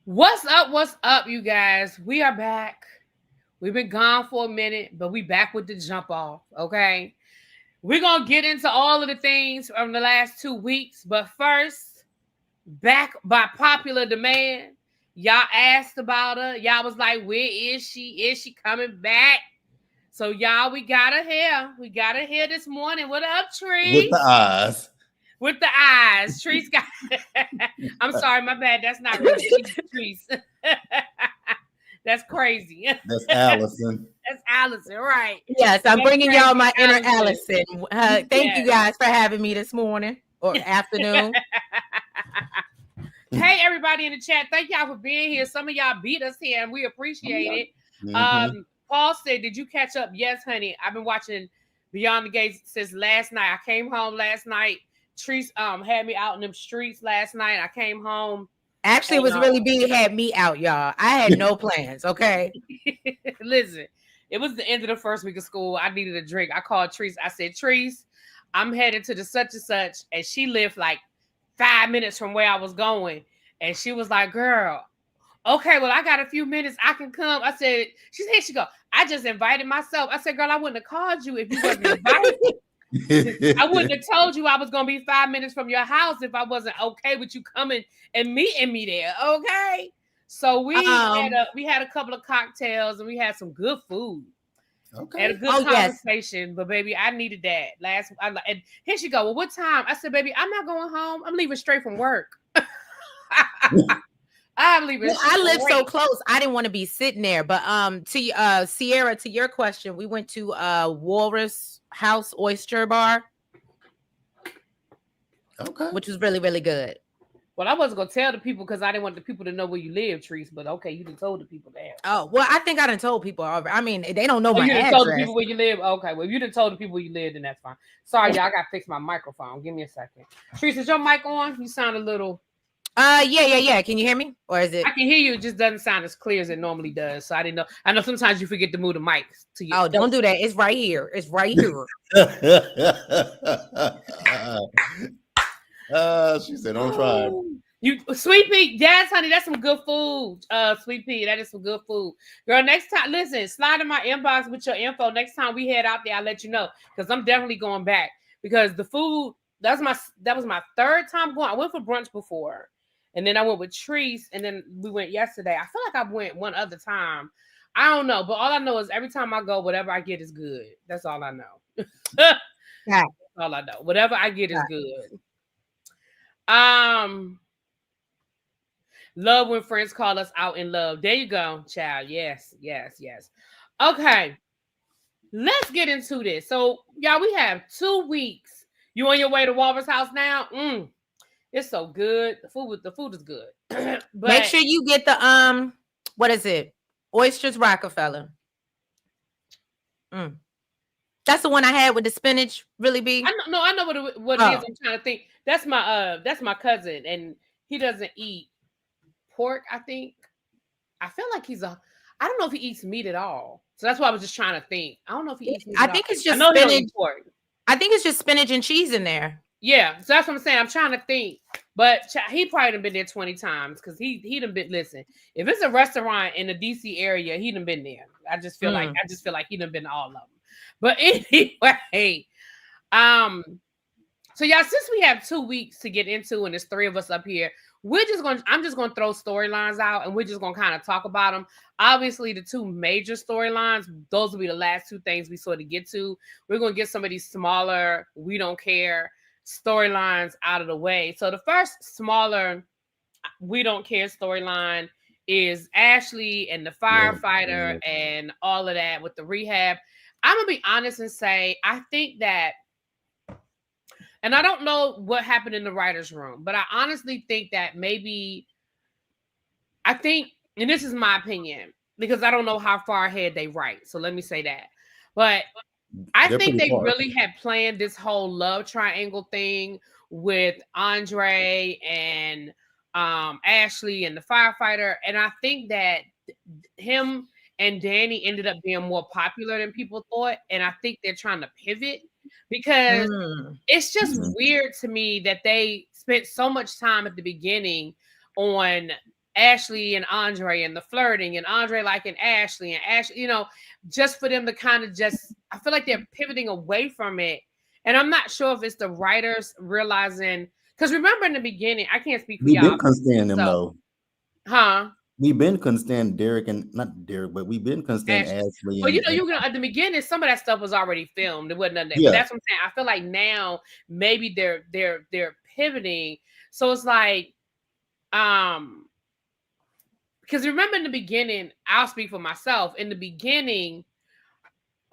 What's up? What's up, you guys? We are back. We've been gone for a minute, but we back with the jump off. Okay. We're gonna get into all of the things from the last 2 weeks, but first, back by popular demand. Y'all asked about her. Y'all was like, where is she? Is she coming back? So y'all, we got her here. We got her here this morning. What up, With the Trees? eyes. With the eyes. Trees got I'm sorry, my bad. That's not really Trees. That's crazy. That's Allison. That's Allison, right? Yes, I'm That's bringing y'all crazy, my inner Allison. Allison. Thank you guys for having me this morning or afternoon. Hey, everybody in the chat, thank y'all for being here. Some of y'all beat us here, and we appreciate it. Mm-hmm. Paul said, "Did you catch up?" Yes, honey. I've been watching Beyond the Gates since last night. I came home last night. Trees had me out in them streets last night. I came home. Actually, it was really big. Had me out, y'all. I had no plans. Okay. Listen, it was the end of the first week of school. I needed a drink. I called Trees. I said, Trees, I'm headed to the such and such. And she lived like 5 minutes from where I was going. And she was like, girl, okay, well, I got a few minutes. I can come. I said, she said, she go, I just invited myself. I said, girl, I wouldn't have called you if you wasn't invited. I wouldn't have told you I was going to be 5 minutes from your house if I wasn't okay with you coming and meeting me there. Okay. So we had a couple of cocktails and we had some good food. Okay. Had a good conversation, yes. But baby, I needed that and here she go. Well, what time? I said, baby, I'm not going home. I'm leaving straight from work. I'm leaving. Well, I live so close. I didn't want to be sitting there. But to Sierra, to your question, we went to Walrus House Oyster Bar. Okay. Which was really, really good. Well, I wasn't gonna tell the people because I didn't want the people to know where you live, Trees. But okay, you done told the people that. Oh well, I think I done told people already. I mean, they don't know my you address. Told the people where you live. Okay, well, if you done told the people where you live, then that's fine. Sorry, y'all. I gotta fix my microphone. Give me a second. Trees, is your mic on? You sound a little. Yeah. Can you hear me? Or is it? I can hear you. It just doesn't sound as clear as it normally does. So I didn't know. I know sometimes you forget to move the mic to you. Oh, don't do that. It's right here. It's right here. She said, "Don't try." You Sweet Pea, yes, honey, that's some good food. Sweet Pea, that is some good food. Girl, next time, listen, slide in my inbox with your info. Next time we head out there, I'll let you know. Because I'm definitely going back. Because the food, that was my third time going. I went for brunch before. And then I went with Treese, and then we went yesterday. I feel like I went one other time. I don't know, but all I know is every time I go, whatever I get is good. That's all I know. That's all I know. Whatever I get is good. Love when friends call us out in love. There you go, child. Yes. Okay, let's get into this. So, y'all, we have 2 weeks. You on your way to Walrus House now? It's so good. The food is good. But make sure you get the what is it? Oysters Rockefeller. That's the one I had with the spinach. Really big. I know what it is. I'm trying to think. That's my cousin, and he doesn't eat pork. I think. I feel like I don't know if he eats meat at all. So that's why I was just trying to think. I don't know if he eats meat. I think it's just spinach. I think it's just spinach and cheese in there. Yeah, so that's what I'm saying. I'm trying to think, but he probably done been there 20 times because he done been. Listen, if it's a restaurant in the DC area, he done been there. I just feel like he done been to all of them. But anyway, so y'all, since we have 2 weeks to get into, and there's 3 of us up here, I'm just gonna throw storylines out, and we're just gonna kind of talk about them. Obviously, the 2 major storylines, those will be the last 2 things we sort of get to. We're gonna get some of these smaller, we don't care storylines out of the way. So the first smaller we don't care storyline is Ashley and the firefighter and all of that with the rehab. I'm gonna be honest and say I think that, and I don't know what happened in the writer's room, but I honestly think that maybe and this is my opinion because I don't know how far ahead they write, so let me say that, but I think they really had planned this whole love triangle thing with Andre and Ashley and the firefighter. And I think that him and Danny ended up being more popular than people thought. And I think they're trying to pivot because it's just weird to me that they spent so much time at the beginning on Ashley and Andre and the flirting and Andre liking Ashley and Ashley, you know, just for them to kind of just, I feel like they're pivoting away from it. And I'm not sure if it's the writers realizing, because remember in the beginning, I can't speak for We've y'all. been constanding them So, though. huh? We've been constanding Derek and not Derek, but we've been constanding Ashley. Ashley. Well, And, you know, you can at the beginning, some of that stuff was already filmed. It wasn't nothing there. Yeah. But that's what I'm saying. I feel like now maybe they're pivoting. So it's like, because remember in the beginning, I'll speak for myself. In the beginning,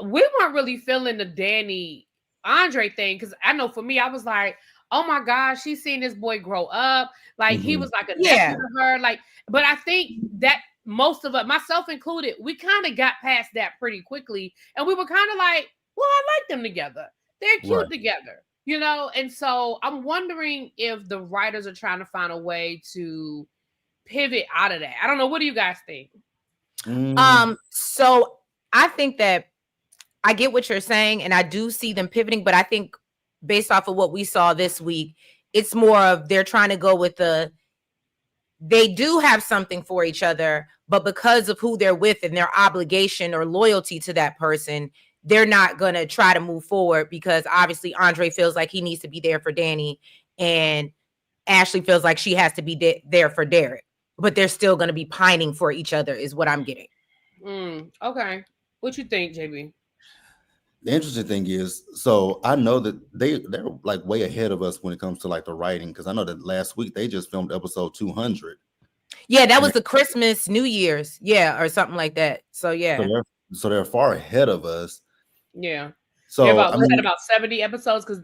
we weren't really feeling the Danny Andre thing. Because I know for me, I was like, oh my gosh, she's seen this boy grow up. Like he was like a nephew to her. Like, but I think that most of us, myself included, we kind of got past that pretty quickly. And we were kind of like, well, I like them together. They're cute together, you know? And so I'm wondering if the writers are trying to find a way to pivot out of that. I don't know. What do you guys think? So I think that I get what you're saying, and I do see them pivoting, but I think based off of what we saw this week, it's more of they're trying to go with they do have something for each other, but because of who they're with and their obligation or loyalty to that person, they're not going to try to move forward because obviously Andre feels like he needs to be there for Danny and Ashley feels like she has to be there for Derek, but they're still going to be pining for each other is what I'm getting. Okay. What you think, JB? The interesting thing is, so I know that they're like way ahead of us when it comes to like the writing, because I know that last week they just filmed episode 200. Yeah, that was the Christmas, New Year's, or something like that. So yeah, so they're far ahead of us. Yeah. So they're about 70 episodes because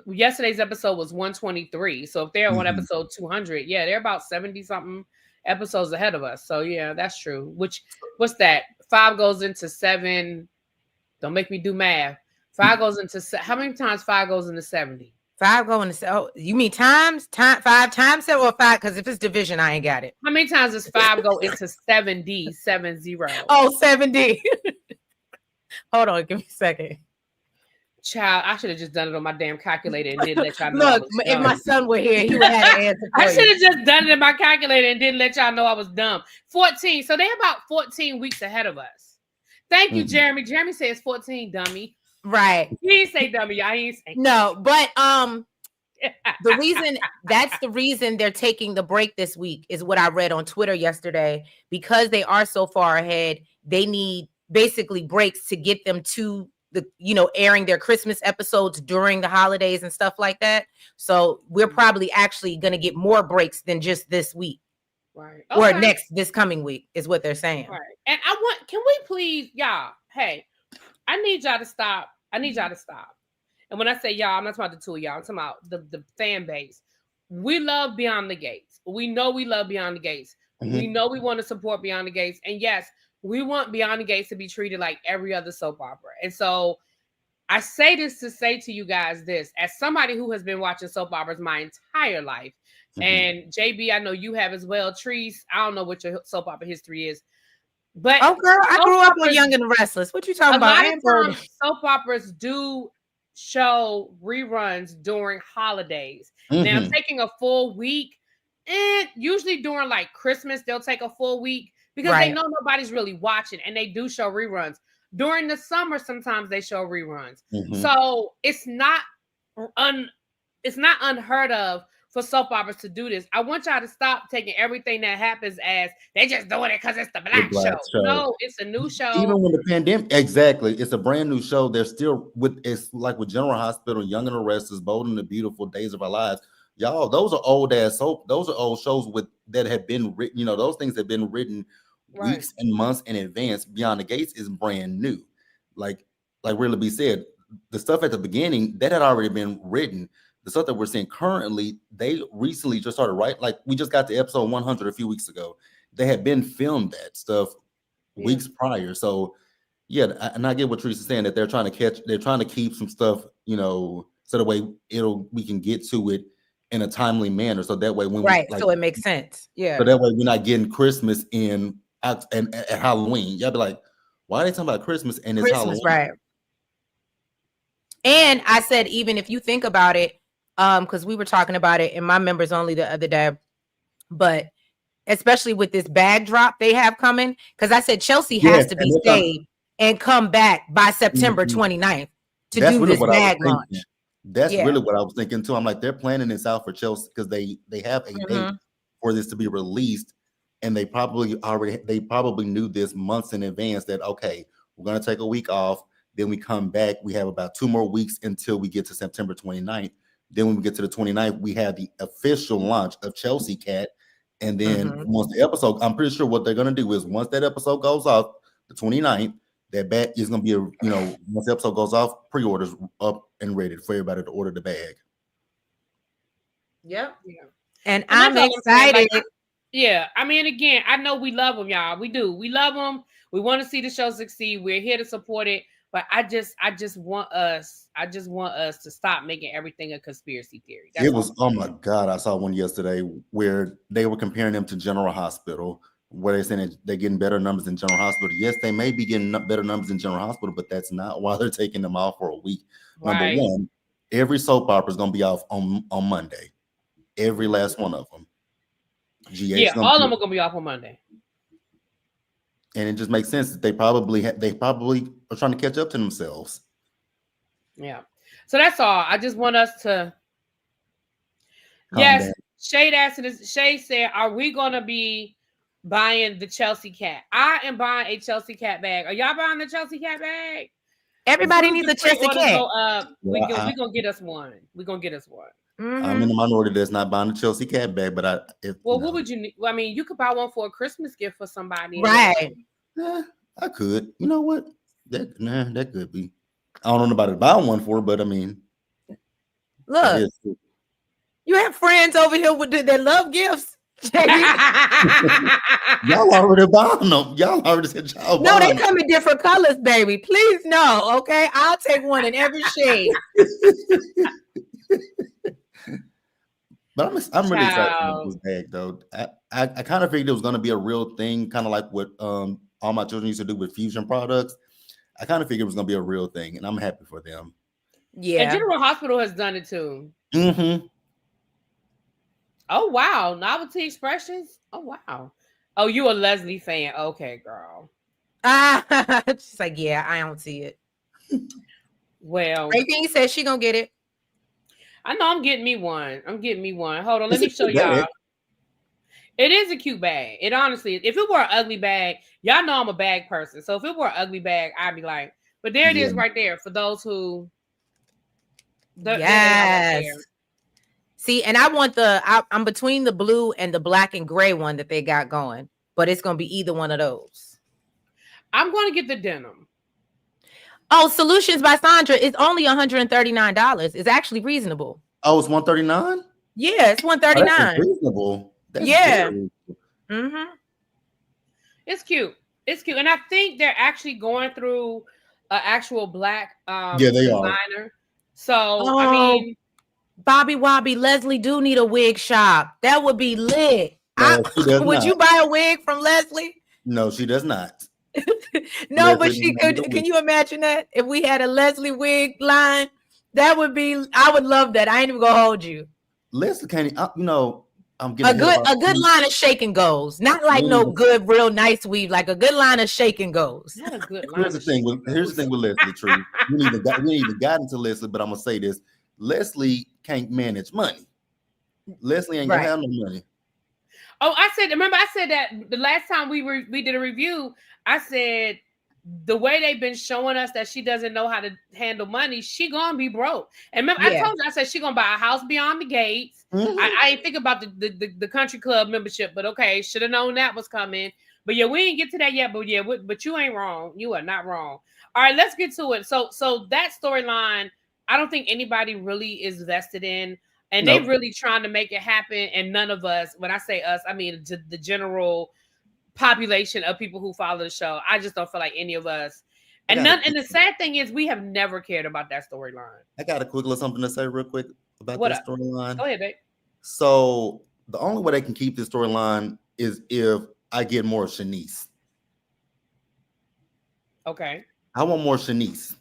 yesterday's episode was 123. So if they're on episode 200, yeah, they're about 70 something episodes ahead of us. So yeah, that's true. What's that? 5 goes into 7. Don't make me do math. 5 goes into how many times 5 goes into 70? 5 going to oh, you mean time 5 times 7 or 5? Because if it's division, I ain't got it. How many times does 5 go into 70? 70. Oh, 70. Hold on, give me a second. Child, I should have just done it on my damn calculator and didn't let y'all know. Look, if my son were here, he would have an answer. I should have just done it in my calculator and didn't let y'all know I was dumb. 14. So they're about 14 weeks ahead of us. Thank you, Jeremy. Jeremy says 14, dummy. Right. He didn't say dummy, y'all. He ain't say no, but that's the reason they're taking the break this week is what I read on Twitter yesterday. Because they are so far ahead, they need basically breaks to get them to the, airing their Christmas episodes during the holidays and stuff like that. So we're probably actually going to get more breaks than just this week. Right. Okay. Or this coming week is what they're saying. Right. And can we please, y'all, hey, I need y'all to stop. And when I say y'all, I'm not talking about the two of y'all. I'm talking about the fan base. We love Beyond the Gates. We know we love Beyond the Gates. We know we want to support Beyond the Gates. And yes, we want Beyond the Gates to be treated like every other soap opera. And so I say this to say to you guys this, as somebody who has been watching soap operas my entire life, and JB, I know you have as well. Trees, I don't know what your soap opera history is, but girl, I grew up on Young and the Restless. What you talking about? A lot of times, soap operas do show reruns during holidays. Now, taking a full week, and usually during like Christmas, they'll take a full week because they know nobody's really watching, and they do show reruns. During the summer, sometimes they show reruns. So it's not unheard of for soap operas to do this. I want y'all to stop taking everything that happens as they just doing it because it's the black show. No, it's a new show. Even when the pandemic, exactly, it's a brand new show. They're still it's like with General Hospital, Young and the Restless, Bold and the Beautiful, Days of Our Lives. Y'all, those are old ass soap. Those are old shows that have been written. Those things have been written weeks and months in advance. Beyond the Gates is brand new. Like ReallyB said, the stuff at the beginning that had already been written. The stuff that we're seeing currently, they recently just started writing. Like we just got to episode 100 a few weeks ago. They had been filmed that stuff weeks prior. So yeah, and I get what Teresa's saying that they're trying to keep some stuff, so the way we can get to it in a timely manner. So that way so it makes sense. Yeah. So that way we're not getting Christmas and at Halloween. Y'all be like, why are they talking about Christmas and it's Halloween? Right. And I said, even if you think about it, because we were talking about it in my members only the other day, but especially with this bag drop they have coming. Because I said Chelsea Yes, has to be and saved and come back by September Mhm. 29th to That's do really this what I was bag thinking. launch. That's Yeah. really what I was thinking too. I'm like, they're planning this out for Chelsea because they have a date for this to be released, and they probably knew this months in advance that okay, we're gonna take a week off, then we come back. We have about 2 more weeks until we get to September 29th. Then when we get to the 29th, we have the official launch of Chelsea Cat. And then once the episode, I'm pretty sure what they're gonna do is once that episode goes off, the 29th, that bag is gonna be once the episode goes off, pre-orders up and ready for everybody to order the bag. Yep. Yeah. And that's I'm all saying. excited. Like, yeah, I mean, again, I know we love them, y'all. We do. We love them. We want to see the show succeed. We're here to support it. But I just want us to stop making everything a conspiracy theory. That's It was, oh my God, I saw one yesterday where they were comparing them to General Hospital, where they're saying that they're getting better numbers in General Hospital. Yes, they may be getting better numbers in General Hospital, but that's not why they're taking them off for a week. Number one, every soap opera is going to be off on Monday. Every last one of them. All of them are going to be off on Monday. And it just makes sense that they probably are trying to catch up to themselves. Yeah. So that's all. I just want us to. Yes, Shade asked this. Shade said, "Are we gonna be buying the Chelsea Cat?" I am buying a Chelsea Cat bag. Are y'all buying the Chelsea Cat bag? Everybody needs a Chelsea Cat. We're gonna get us one. We're gonna get us one. I'm in the minority that's not buying the Chelsea Cat bag, but what would you need? Well, I mean, you could buy one for a Christmas gift for somebody, right? I could. You know what? That could be. I don't know about to buy one for, but I mean, look, you have friends over here that love gifts. Y'all already buying them. Y'all already said y'all. No, they come in different colors, baby. Please, no. Okay, I'll take one in every shade. But I'm really excited about this bag, though. I kind of figured it was going to be a real thing, kind of like what all my children used to do with fusion products. I kind of figured it was going to be a real thing, and I'm happy for them. Yeah, and General Hospital has done it too. Mm-hmm. Oh wow, Novelty Expressions. Oh wow. Oh, you a Leslie fan? Okay, girl. She's like, yeah, I don't see it. Well, Rating says she gonna get it. I know I'm getting me one. Hold on, let me show y'all. It is a cute bag. It honestly, if it were an ugly bag, y'all know I'm a bag person. So if it were an ugly bag, I'd be like, but there it is right there for those who. Yes. See, and I want I'm between the blue and the black and gray one that they got going, but it's gonna be either one of those. I'm gonna get the denim. Oh, Solutions by Sandra is only $139. It's actually reasonable. Oh, it's $139? Yeah, it's $139. That's reasonable. That's Mm-hmm. It's cute. And I think they're actually going through an actual black they designer. are. So I mean, Bobby Wobby, Leslie do need a wig shop. That would be lit. Would you buy a wig from Leslie? No, she does not. No, but she could. Can you imagine that if we had a Leslie wig line? That would be. I would love that. I ain't even gonna hold you. Leslie can't. I'm getting a good line of shake and goes. Not like no good, real nice weave. Like a good line of shake and goes. Not a good line. Here's the thing with Leslie. True. We ain't even gotten to Leslie, but I'm gonna say this: Leslie can't manage money. Leslie ain't gonna have no money. Oh, remember I said that the last time we did a review, I said the way they've been showing us that she doesn't know how to handle money, she gonna be broke. And remember, I told you, I said she gonna buy a house beyond the gates. Mm-hmm. I ain't think about the country club membership, but okay, should have known that was coming. But yeah, we ain't get to that yet. But yeah, but you ain't wrong. You are not wrong. All right, let's get to it. So that storyline, I don't think anybody really is vested in. And they really trying to make it happen. And none of us, when I say us, I mean the general population of people who follow the show. I just don't feel like any of us. And the sad thing is we have never cared about that storyline. I got a quick little something to say real quick about that storyline. Go ahead, babe. So the only way they can keep this storyline is if I get more Shanice. Okay. I want more Shanice.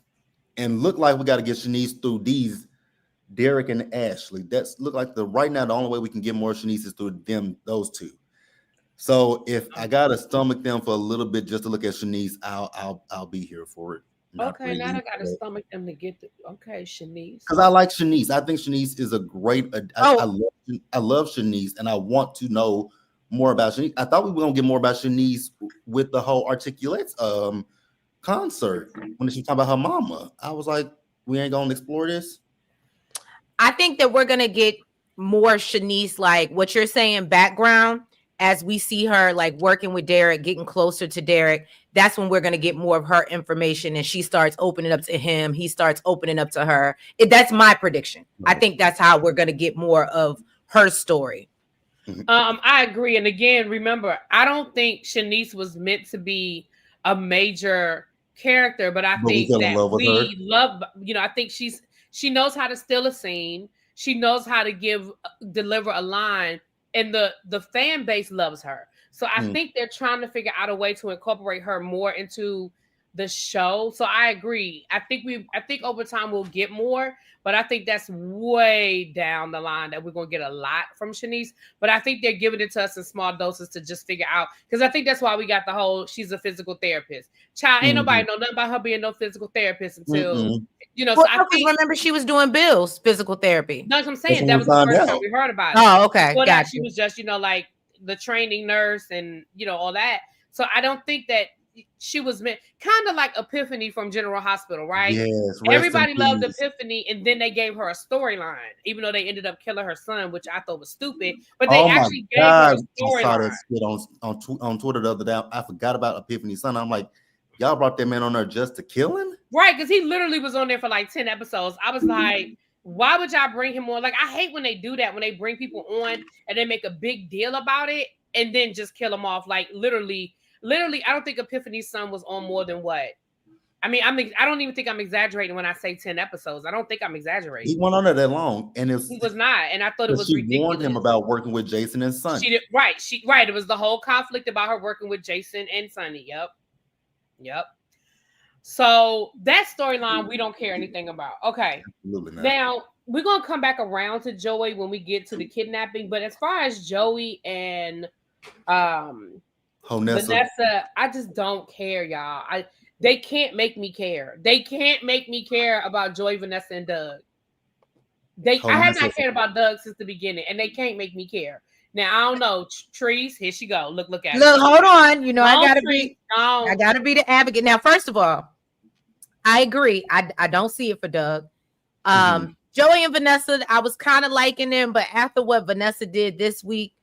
And look like we got to get Shanice through these Derek and Ashley. That's look like right now the only way we can get more Shanice is through those two. So if I gotta stomach them for a little bit just to look at Shanice, I'll be here for it. Not Okay, now really, I gotta stomach them to get the Shanice. because I like Shanice. I think Shanice is a great. Oh. I love Shanice, and I want to know more about Shanice. I thought we were gonna get more about Shanice with the whole Articulates concert when she talked about her mama. I was like, we ain't gonna explore this. I think that we're gonna get more Shanice, like what you're saying, background, as we see her like working with Derek, getting closer to Derek. That's when we're gonna get more of her information, and she starts opening up to him. He starts opening up to her. That's my prediction. I think that's how we're gonna get more of her story. I agree. And again, remember, I don't think Shanice was meant to be a major character, but I think that we love, I think she knows how to steal a scene. She knows how to deliver a line, and the fan base loves her. So I think they're trying to figure out a way to incorporate her more into the show. So I agree. I think over time we'll get more, but I think that's way down the line that we're going to get a lot from Shanice. But I think they're giving it to us in small doses to just figure out, because I think that's why we got the whole she's a physical therapist. Child, ain't nobody know nothing about her being no physical therapist until Well, so I think, remember she was doing Bill's physical therapy. That's what I'm saying. That was the first time we heard about it. Oh, okay. Well, that she was just, like the training nurse and all that. So I don't think that she was meant, kind of like Epiphany from General Hospital, right? Yes. Everybody loved Epiphany, and then they gave her a storyline, even though they ended up killing her son, which I thought was stupid. But they actually gave her a storyline. I saw that shit on Twitter the other day. I forgot about Epiphany's son. I'm like, y'all brought that man on there just to kill him? Right, because he literally was on there for like 10 episodes. I was like, why would y'all bring him on? Like, I hate when they do that, when they bring people on and they make a big deal about it and then just kill them off. Like, literally, I don't think Epiphany's son was on more than what? I mean, I don't even think I'm exaggerating when I say 10 episodes. I don't think I'm exaggerating. He went on there that long, and he was not, and I thought it was ridiculous. She warned him about working with Jason and Sonny. She did, right. It was the whole conflict about her working with Jason and Sonny. Yep. So that storyline we don't care anything about. Okay. Absolutely not. Now we're gonna come back around to Joey when we get to the kidnapping. But as far as Joey and Vanessa, I just don't care, y'all. They can't make me care. They can't make me care about Joey, Vanessa, and Doug. I have not cared about Doug since the beginning, and they can't make me care. Now I don't know. Trees, here she go. Look at her. Hold on. I gotta be the advocate. Now, first of all, I agree. I don't see it for Doug. Joey and Vanessa, I was kind of liking them, but after what Vanessa did this week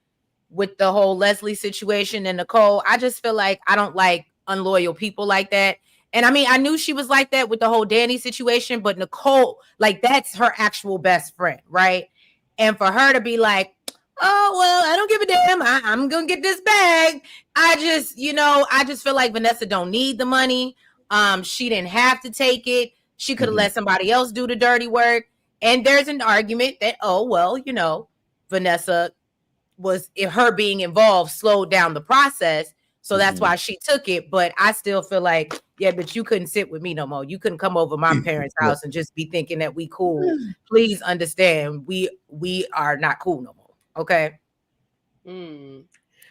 with the whole Leslie situation and Nicole, I just feel like I don't like unloyal people like that. And I mean, I knew she was like that with the whole Danny situation, but Nicole, like, that's her actual best friend, right? And for her to be like, oh, well, I don't give a damn. I'm going to get this bag. I just feel like Vanessa don't need the money. She didn't have to take it. She could have let somebody else do the dirty work. And there's an argument that, Vanessa her being involved slowed down the process. So that's why she took it. But I still feel like, yeah, but you couldn't sit with me no more. You couldn't come over my parents' house and just be thinking that we cool. Please understand, we are not cool no more. Okay. But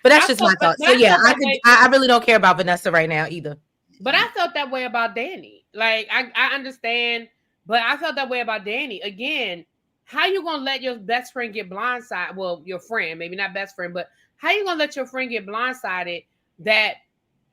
that's just my thought. So yeah, I really don't care about Vanessa right now either. But I felt that way about Danny. Like, I understand, but I felt that way about Danny. Again, how you gonna let your best friend get blindsided? Well, your friend, maybe not best friend, but how you gonna let your friend get blindsided that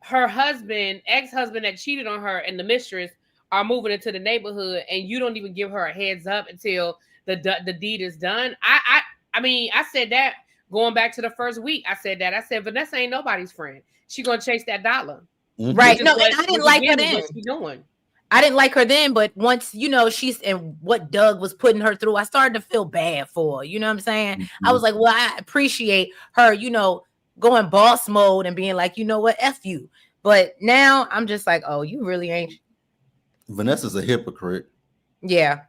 her husband, ex-husband that cheated on her and the mistress are moving into the neighborhood, and you don't even give her a heads up until the deed is done? I mean, I said that going back to the first week. I said Vanessa ain't nobody's friend. She gonna chase that dollar. Right. No, and I didn't like her then. What's she doing? I didn't like her then, but once, she's and what Doug was putting her through, I started to feel bad for her. You know what I'm saying? I was like, well, I appreciate her, going boss mode and being like, you know what, F you. But now I'm just like, oh, you really ain't. Vanessa's a hypocrite. Yeah.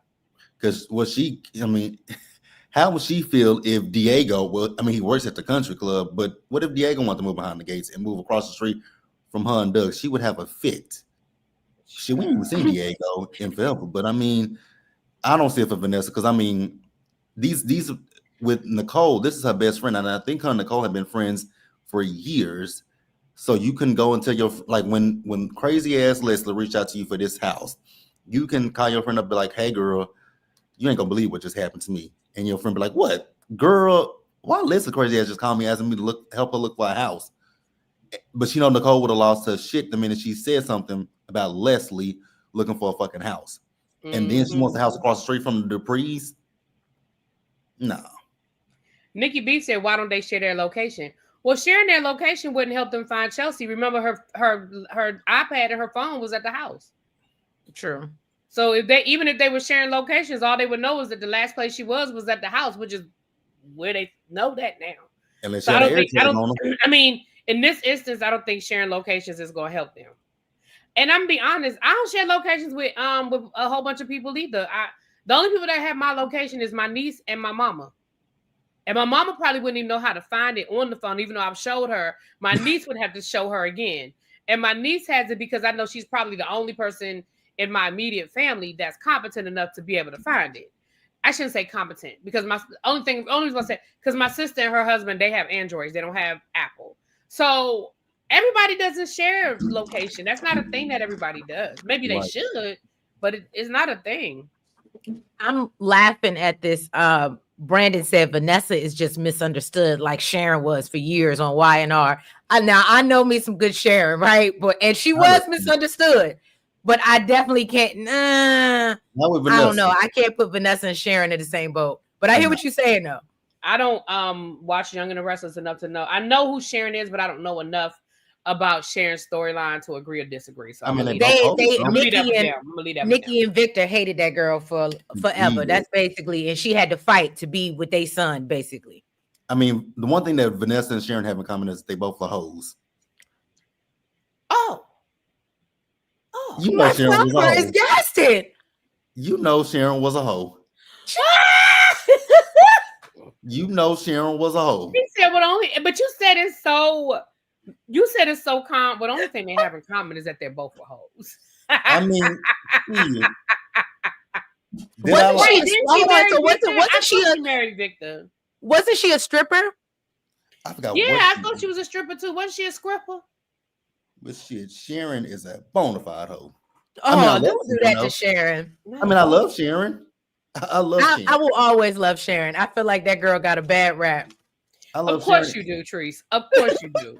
Because how would she feel if Diego, he works at the country club, but what if Diego wanted to move behind the gates and move across the street from her and Doug? She would have a fit. We didn't even see Diego in forever, but I don't see it for Vanessa, because these with Nicole, this is her best friend, and I think her and Nicole have been friends for years. So you can go and tell your, like, when crazy ass Leslie reached out to you for this house, you can call your friend up and be like, hey girl, you ain't gonna believe what just happened to me. And your friend be like, what? Girl, why Leslie crazy ass just called me asking me to help her look for a house? But she know Nicole would have lost her shit the minute she said something about Leslie looking for a fucking house. And then she wants a house across the street from the Duprees. No. Nikki B said, why don't they share their location? Well, sharing their location wouldn't help them find Chelsea. Remember, her iPad and her phone was at the house. True. So if they were sharing locations, all they would know is that the last place she was at the house, which is where they know that now. Unless so I mean, in this instance, I don't think sharing locations is going to help them. And I'm gonna be honest, I don't share locations with a whole bunch of people either. The only people that have my location is my niece and my mama. And my mama probably wouldn't even know how to find it on the phone, even though I've showed her. My niece would have to show her again. And my niece has it because I know she's probably the only person in my immediate family that's competent enough to be able to find it. I shouldn't say competent because only reason I say, because my sister and her husband, they have Androids. They don't have Apple. So everybody doesn't share location. That's not a thing that everybody does. Maybe they should, but it's not a thing. I'm laughing at this. Brandon said Vanessa is just misunderstood like Sharon was for years on Y&R. Now I know me some good Sharon, right? And she was misunderstood, but I definitely can't. I don't know. I can't put Vanessa and Sharon in the same boat. But I hear what you're saying though. I don't watch Young and the Restless enough to know. I know who Sharon is, but I don't know enough about Sharon's storyline to agree or disagree. So Nikki and Victor hated that girl for forever. That's basically, and she had to fight to be with their son, basically. I mean, the one thing that Vanessa and Sharon have in common is they both are hoes. You know Sharon was a hoe. Gaston. You know Sharon was a hoe. You know Sharon was a hoe. He said, but you said it's so. You said it's so calm, but the only thing they have in common is that they're both hoes. I mean, she married Victor? Wasn't she a stripper? I forgot. Yeah, I thought she was a stripper too. Wasn't she a stripper? But shit, Sharon is a bona fide hoe. Don't do that to Sharon. I mean, I love Sharon. I love Sharon. I will always love Sharon. I feel like that girl got a bad rap. Of course you do, Treese. Of course you do.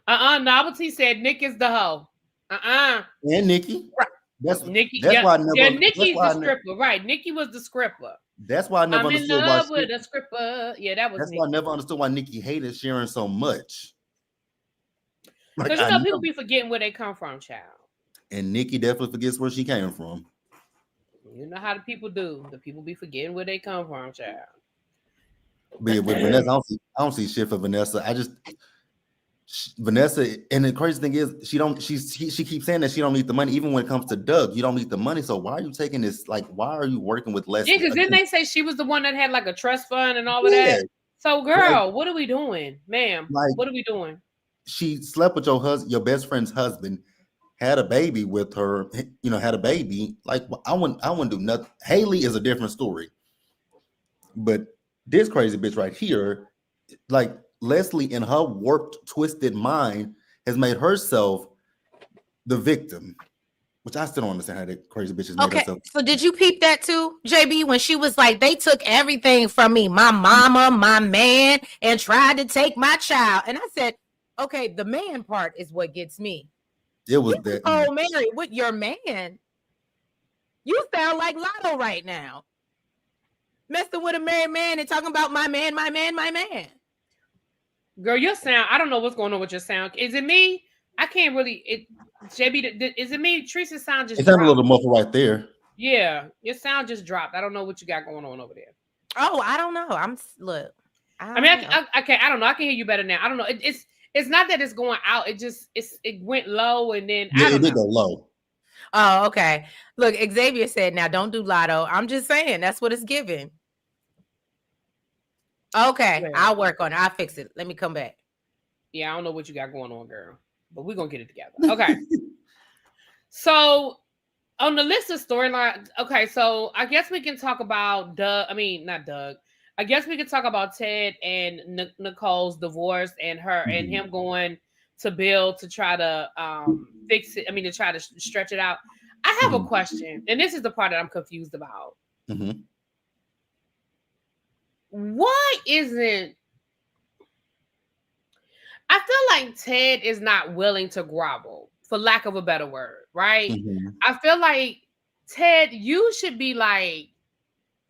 Novelty said Nick is the hoe. And Nikki. Right. That's Nikki. That's why I never, Nikki's the stripper. Right. Nikki was the stripper. That's why I never I'm understood in love with a stripper. Yeah, that was That's Nikki. why I never understood why Nikki hated Sharon so much. Because people be forgetting where they come from, child. And Nikki definitely forgets where she came from. You know how the people do. The people be forgetting where they come from, child. But with Vanessa, I don't see shit for Vanessa. Vanessa, and the crazy thing is, she keeps saying that she don't need the money. Even when it comes to Doug, you don't need the money. So why are you taking this? Like, why are you working with Leslie? Yeah, because didn't they say she was the one that had like a trust fund and all of that? So, girl, what are we doing, ma'am? What are we doing? She slept with your best friend's husband, had a baby with her. Had a baby. Like, I wouldn't do nothing. Haley is a different story, but this crazy bitch right here, like Leslie in her warped, twisted mind has made herself the victim, which I still don't understand how that crazy bitch has made herself. So did you peep that too, JB, when she was like, they took everything from me, my mama, my man, and tried to take my child. And I said, okay, the man part is what gets me. It was that. Oh, Mary, with your man. You sound like Lotto right now. Messing with a married man and talking about my man. Girl, your sound, I don't know what's going on with your sound. Is it me? I can't really. JB, is it me? Teresa's sound just dropped. It's a little muffled right there. Yeah, your sound just dropped. I don't know what you got going on over there. Oh, I don't know. I don't know. I don't know. I can hear you better now. I don't know. It's not that it's going out. It went low and then it did go low. Oh, okay. Look, Xavier said, now don't do Lotto. I'm just saying that's what it's giving. Okay, yeah. I'll work on it. I'll fix it. Let me come back. Yeah, I don't know what you got going on, girl, but we're gonna get it together. Okay. So on the list of storylines, okay, so I guess we can talk about not Doug. I guess we could talk about Ted and Nicole's divorce and her and him going to Bill to try to fix it. I mean, to try to stretch it out. I have a question, and this is the part that I'm confused about. Why isn't I feel like Ted is not willing to grovel, for lack of a better word, right? I feel like Ted, you should be like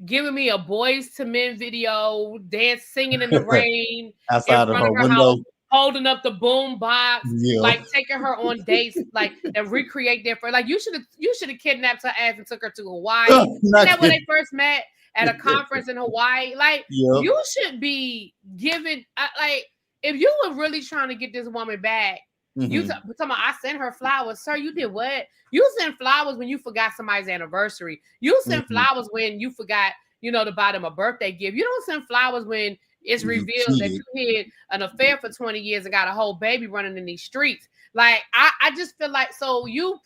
giving me a Boys to Men video, dance, singing in the rain outside in front of her of her window, house, holding up the boom box, like taking her on dates, like and recreate their first. Like you should have kidnapped her ass and took her to Hawaii. Isn't that when they first met at a conference in Hawaii? Like you should be giving like if you were really trying to get this woman back. You talking about I sent her flowers, sir. You did what? You sent flowers when you forgot somebody's anniversary. You sent flowers when you forgot, to buy them a birthday gift. You don't send flowers when it's revealed that you had an affair for 20 years and got a whole baby running in these streets. Like I just feel like so you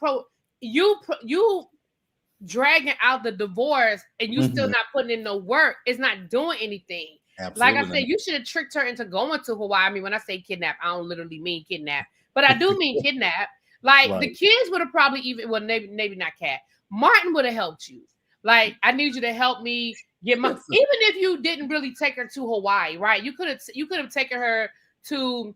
dragging out the divorce and you still not putting in no work. It's not doing anything. Absolutely. Like I said, you should have tricked her into going to Hawaii. I mean, when I say kidnap, I don't literally mean kidnap. But I do mean kidnap. Like the kids would have probably maybe not Cat. Martin would have helped you. Like I need you to help me get my. Even if you didn't really take her to Hawaii, right? You could have taken her to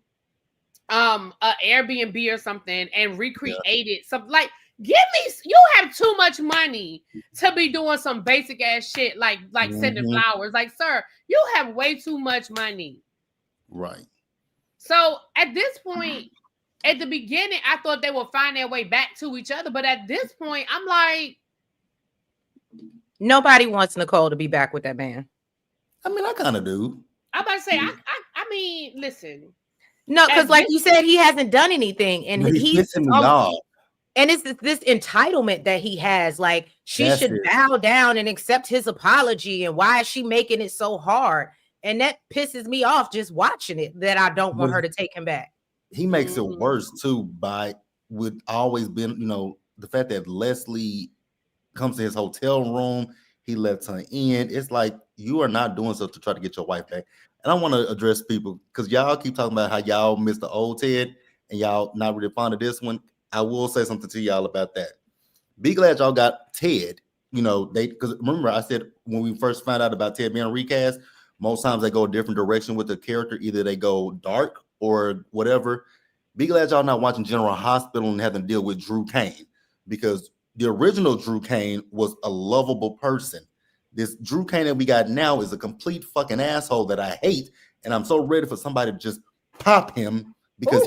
a Airbnb or something and recreated something. Like give me. You have too much money to be doing some basic ass shit like sending flowers. Like sir, you have way too much money. Right. So at this point. At the beginning, I thought they would find their way back to each other. But at this point, I'm like... Nobody wants Nicole to be back with that man. I mean, I kind of do. I'm about to say, I mean, listen. No, because like you said, he hasn't done anything. And he's and it's this entitlement that he has. Like, she should bow down and accept his apology. And why is she making it so hard? And that pisses me off just watching it, that I don't want her to take him back. He makes it worse too by with always been, the fact that Leslie comes to his hotel room, he lets her in. It's like you are not doing so to try to get your wife back. And I want to address people because y'all keep talking about how y'all miss the old Ted and y'all not really fond of this one. I will say something to y'all about that. Be glad y'all got Ted. Because remember I said when we first found out about Ted being recast, most times they go a different direction with the character. Either they go dark or whatever. Be glad y'all not watching General Hospital and having to deal with Drew Kane, because the original Drew Kane was a lovable person. This Drew Kane that we got now is a complete fucking asshole that I hate, and I'm so ready for somebody to just pop him because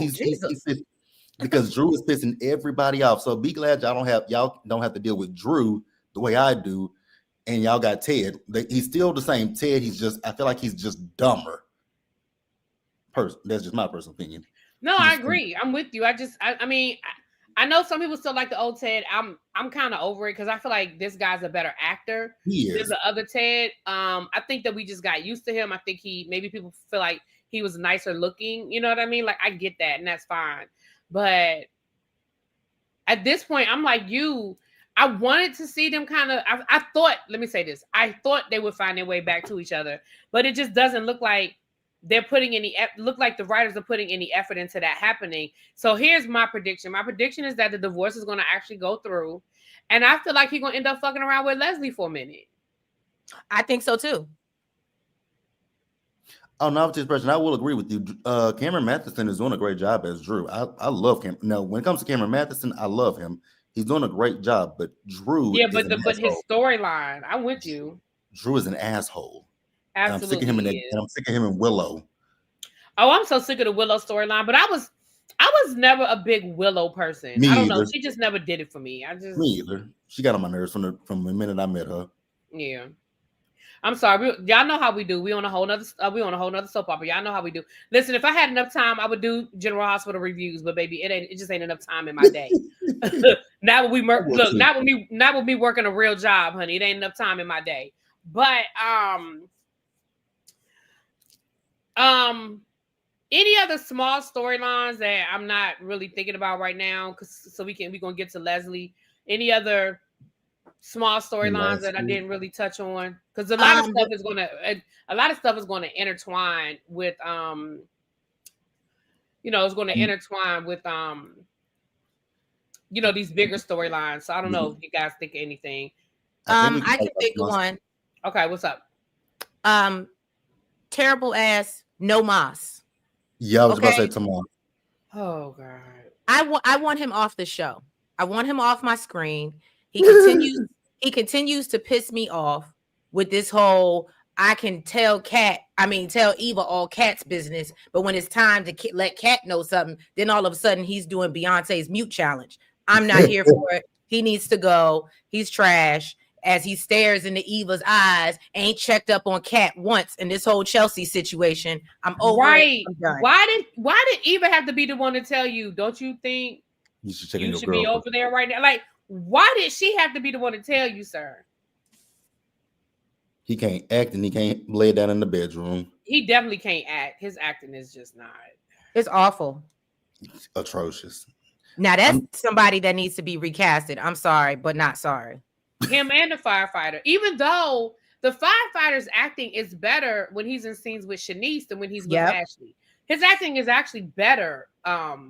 because Drew is pissing everybody off. So be glad y'all don't have to deal with Drew the way I do, and y'all got Ted. He's still the same Ted. I feel like he's just dumber. That's just my personal opinion. No, I agree. I'm with you. I mean, I know some people still like the old Ted. I'm kind of over it because I feel like this guy's a better actor than the other Ted. I think that we just got used to him. I think maybe people feel like he was nicer looking. You know what I mean? Like I get that, and that's fine. But at this point, I'm like you. I wanted to see them kind of. I thought. Let me say this. I thought they would find their way back to each other, but it just doesn't look like they're putting look like the writers are putting any effort into that happening. So here's my prediction. My prediction is that the divorce is going to actually go through. And I feel like he's going to end up fucking around with Leslie for a minute. I think so too. Oh, no, this person, I will agree with you. Cameron Matheson is doing a great job as Drew. I love him. No, when it comes to Cameron Matheson, I love him. He's doing a great job, but Drew but his storyline, I'm with you. Drew is an asshole. Absolutely. I'm sick of him and Willow. Oh, I'm so sick of the Willow storyline, but I was never a big Willow person. I don't know. She just never did it for me. Me either. She got on my nerves from the minute I met her. Yeah. I'm sorry. Y'all know how we do. We on a whole nother soap opera. Y'all know how we do. Listen, if I had enough time, I would do General Hospital reviews, but baby, it just ain't enough time in my day. Not with me working a real job, honey. It ain't enough time in my day. But any other small storylines that I'm not really thinking about right now, we're gonna get to Leslie. Any other small storylines that I didn't really touch on? Because a lot of stuff is gonna intertwine with it's gonna intertwine with these bigger storylines. So I don't know if you guys think of anything. I can think of one. Okay, what's up? Terrible ass no mas. Yeah, I was about to say tomorrow. Oh God. I want him off the show. I want him off my screen. He continues to piss me off with this whole I can tell Eva all Cat's business, but when it's time to let Cat know something, then all of a sudden he's doing Beyonce's mute challenge. I'm not here for it. He needs to go. He's trash. As he stares into Eva's eyes, ain't checked up on Cat once in this whole Chelsea situation. I'm over it. I'm done. Why did Eva have to be the one to tell you? Don't you think you should be over there right now? Like, why did she have to be the one to tell you, sir? He can't act and he can't lay down in the bedroom. He definitely can't act. His acting is just not. It's awful. It's atrocious. Now that's somebody that needs to be recasted. I'm sorry, but not sorry. Him and the firefighter. Even though the firefighter's acting is better when he's in scenes with Shanice than when he's with Ashley. His acting is actually better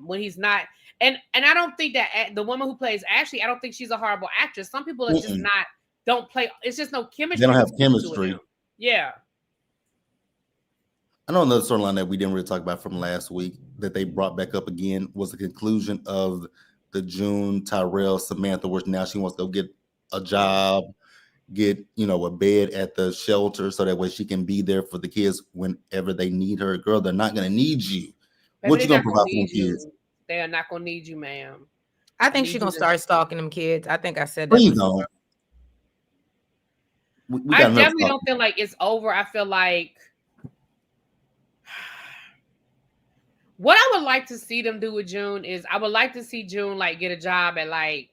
when he's not. And I don't think that the woman who plays Ashley, I don't think she's a horrible actress. Some people are just don't play. It's just no chemistry. They don't have chemistry. Yeah. I know another storyline that we didn't really talk about from last week that they brought back up again was the conclusion of the June Tyrell Samantha, where now she wants to go get a job, get a bed at the shelter so that way she can be there for the kids whenever they need her. Girl, they're not going to need you. What you going to provide for the kids? They are not going to need you, ma'am. I think she's going to start stalking them kids. I think I said that. I definitely don't feel like it's over. I feel like what I would like to see them do with June is I would like to see June like get a job at like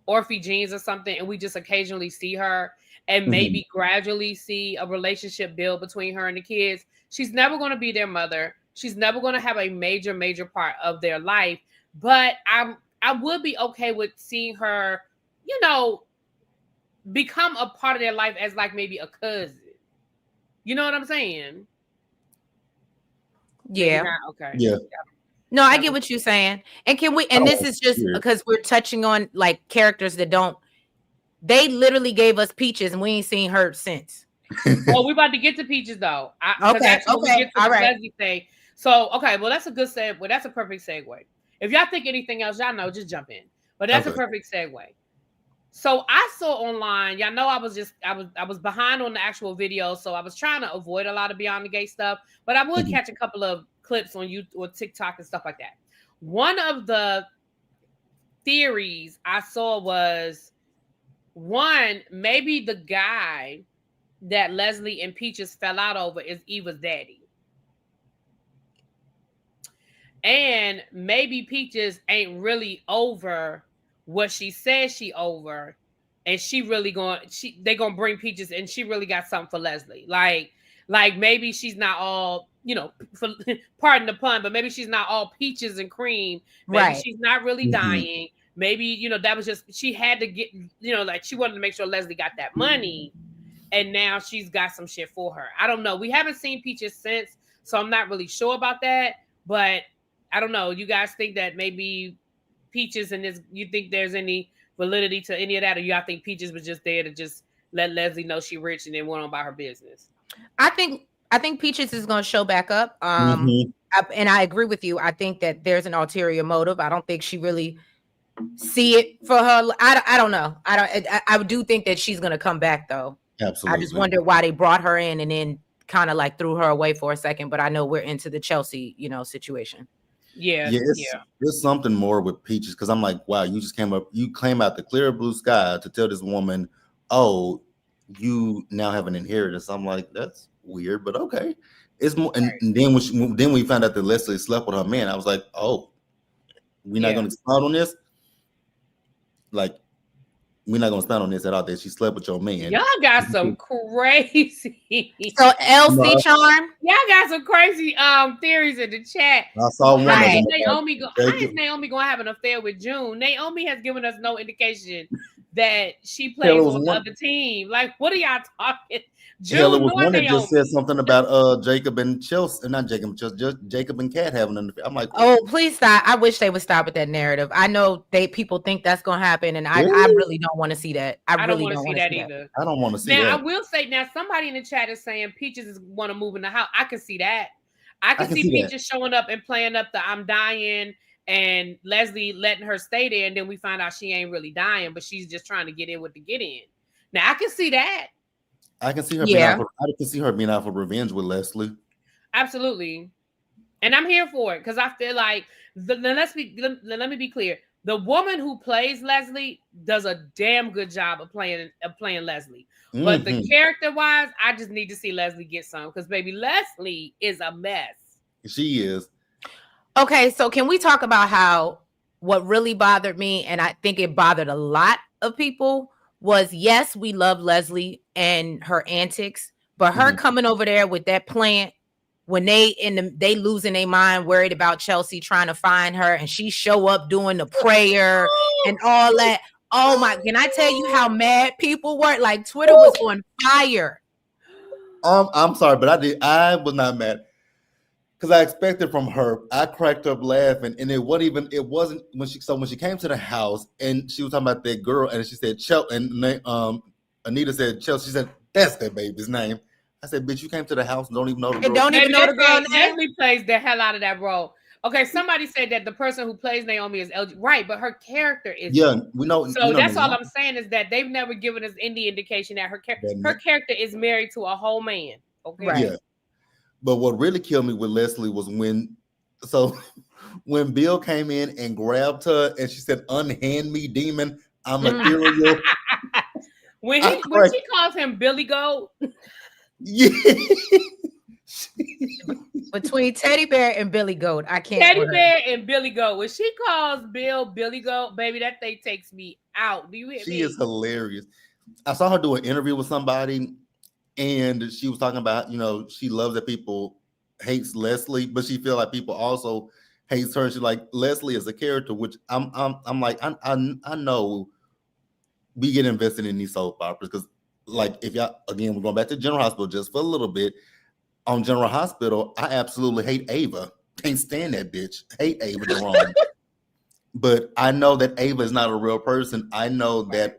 Orphe Jeans or something, and we just occasionally see her and maybe gradually see a relationship build between her and the kids. She's never going to be their mother. She's never going to have a major part of their life, but I would be okay with seeing her, become a part of their life as like maybe a cousin. You know what I'm saying? Yeah. Okay. Yeah. No, I get what you're saying. And can we, and this is just because we're touching on like characters that they literally gave us Peaches and we ain't seen her since. Well, we're about to get to Peaches though. Okay. All right. Thing. So, okay. Well, that's a good segue. That's a perfect segue. If y'all think anything else, y'all know, just jump in. But that's a perfect segue. So I saw online, y'all know I was behind on the actual video. So I was trying to avoid a lot of Beyond the Gate stuff, but I would catch a couple of clips on YouTube or TikTok and stuff like that. One of the theories I saw was maybe the guy that Leslie and Peaches fell out over is Eva's daddy. And maybe Peaches ain't really over what she says she over, and they gonna bring Peaches and she really got something for Leslie. Like maybe she's not all, pardon the pun, but maybe she's not all peaches and cream. Maybe she's not really dying. Maybe, that was just, she had to get, like she wanted to make sure Leslie got that money, and now she's got some shit for her. I don't know. We haven't seen Peaches since, so I'm not really sure about that, but I don't know. You guys think that maybe Peaches and this, you think there's any validity to any of that, or y'all think Peaches was just there to just let Leslie know she rich and then went on about her business? I think Peaches is going to show back up. And I agree with you. I think that there's an ulterior motive. I don't think she really see it for her. I don't know. I do think that she's going to come back though. Absolutely. I just wonder why they brought her in and then kind of like threw her away for a second. But I know we're into the Chelsea, situation. Yeah. There's something more with Peaches, because I'm like, wow, you came out the clear blue sky to tell this woman, oh, you now have an inheritance. I'm like, that's weird, but okay. It's more, and then when we found out that Leslie slept with her man, I was like, oh, we're not going to expound on this. Like, we're not going to stand on this at all. That she slept with your man. Y'all got some crazy. So LC charm. Y'all got some crazy theories in the chat. I saw one. How is Naomi going to have an affair with June? Naomi has given us no indication that she Hell, plays it was on the one. other team. Like, what are y'all talking? Hell, it June was nor one that just Naomi. said something about Jacob and Chelsea, not Jacob, just Jacob and Kat having an affair. I'm like, Oh, please stop. I wish they would stop with that narrative. I know people think that's gonna happen, and I really? really don't want to see that. I don't really want to don't see want to that see that. either. I don't want to see Now, that. I will say, now somebody in the chat is saying Peaches is want to move in the house. I can see that. I can see Peaches showing up and playing up the I'm dying, and Leslie letting her stay there, and then we find out she ain't really dying, but she's just trying to get in with the get in. Now I can see that. I can see her being out for, I can see her being out for revenge with Leslie. Absolutely. And I'm here for it because I feel like let me be clear. The woman who plays Leslie does a damn good job of playing Leslie. But the character wise, I just need to see Leslie get some because baby Leslie is a mess. She is. Okay, so can we talk about how what really bothered me, and I think it bothered a lot of people, was yes, we love Leslie and her antics, but her coming over there with that plant when they losing their mind, worried about Chelsea trying to find her, and she show up doing the prayer and all that. Oh my! Can I tell you how mad people were? Like Twitter was on fire. I'm sorry, but I was not mad because I expected from her. I cracked up laughing, and it wasn't when she came to the house and she was talking about that girl, and she said Chelsea, and Anita said Chelsea. She said that's that baby's name. I said, bitch, you came to the house and don't even know the girl. Don't even know the girl name. Leslie plays the hell out of that role. Okay, somebody said that the person who plays Naomi is LG. Right, but her character is. Yeah, we know. So that's all I'm saying is that they've never given us any indication that her character is married to a whole man. Okay. Right. Yeah. But what really killed me with Leslie was when Bill came in and grabbed her and she said, "Unhand me, demon. I'm ethereal." when she calls him Billy Goat. Yeah. Between Teddy Bear and Billy Goat, I can't. Teddy Bear and Billy Goat. When she calls Bill Billy Goat, baby, that thing takes me out. Do you hear me? She is hilarious. I saw her do an interview with somebody, and she was talking about, she loves that people hates Leslie, but she feel like people also hates her. She's like, Leslie is a character, which I'm like, I know we get invested in these soap operas because, like, if y'all, again, we're going back to General Hospital just for a little bit. On General Hospital, I absolutely hate Ava. Can't stand that bitch. Hate Ava DeRone. But I know that Ava is not a real person. I know that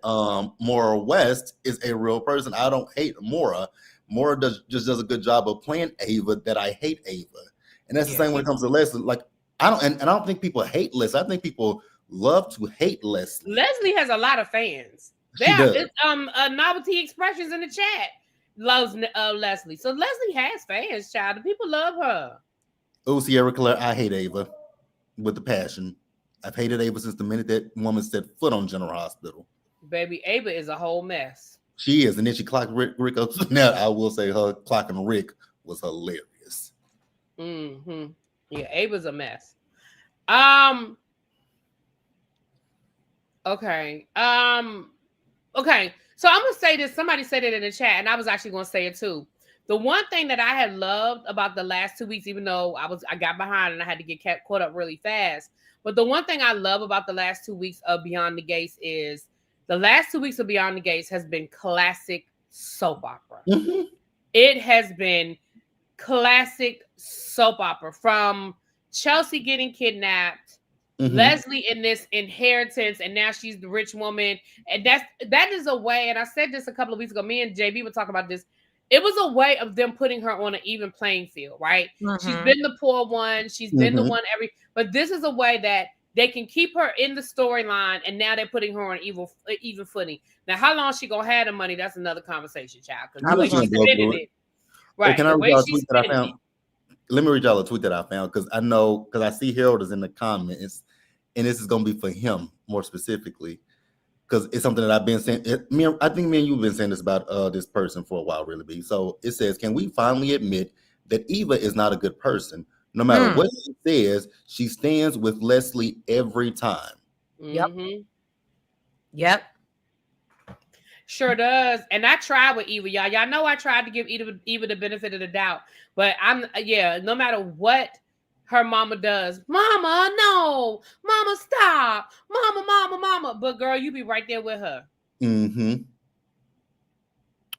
Maura West is a real person. I don't hate Maura. Maura just does a good job of playing Ava that I hate Ava. And that's the same when it comes to Leslie. Like, I don't think people hate Leslie. I think people love to hate Leslie. Leslie has a lot of fans. Novelty Expressions in the chat loves Leslie. So Leslie has fans, child. The people love her. Oh, Sierra Claire, I hate Ava with the passion. I've hated Ava since the minute that woman set foot on General Hospital. Baby, Ava is a whole mess. She is. And then she clocked Rick up. Now, I will say her clocking Rick was hilarious. Yeah, Ava's a mess. Okay. Okay. So I'm gonna say this. Somebody said it in the chat, and I was actually gonna say it too. The one thing that I had loved about the last 2 weeks, even though I got behind and I had to get caught up really fast, but the one thing I love about the last 2 weeks of Beyond the Gates is the last 2 weeks of Beyond the Gates has been classic soap opera. It has been classic soap opera, from Chelsea getting kidnapped, Leslie in this inheritance, and now she's the rich woman. And that is a way, and I said this a couple of weeks ago, me and JB were talking about this. It was a way of them putting her on an even playing field, right? She's been the poor one, she's been the one but this is a way that they can keep her in the storyline, and now they're putting her on even footing. Now, how long she gonna have the money? That's another conversation, child. Because the way she's spending it, right? Can I read y'all a tweet that I found? Let me read y'all a tweet that I found because I see Harold is in the comments, and this is gonna be for him more specifically because it's something that I've been saying. I think me and you've been saying this about this person for a while, really. B. So it says, can we finally admit that Eva is not a good person? No matter what she says, she stands with Leslie every time. Yep. Sure does. And I tried with Eva, y'all. Y'all know I tried to give Eva the benefit of the doubt. But no matter what her mama does, mama, no, mama, stop, mama. But girl, you be right there with her. Mm-hmm.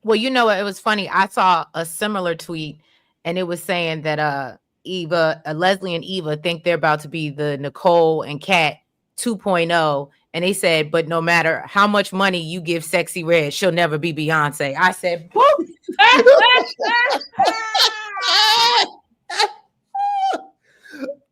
Well, you know what? It was funny. I saw a similar tweet, and it was saying that Leslie and Eva think they're about to be the Nicole and Kat 2.0. And they said, but no matter how much money you give Sexy Red, she'll never be Beyonce. I said, boop.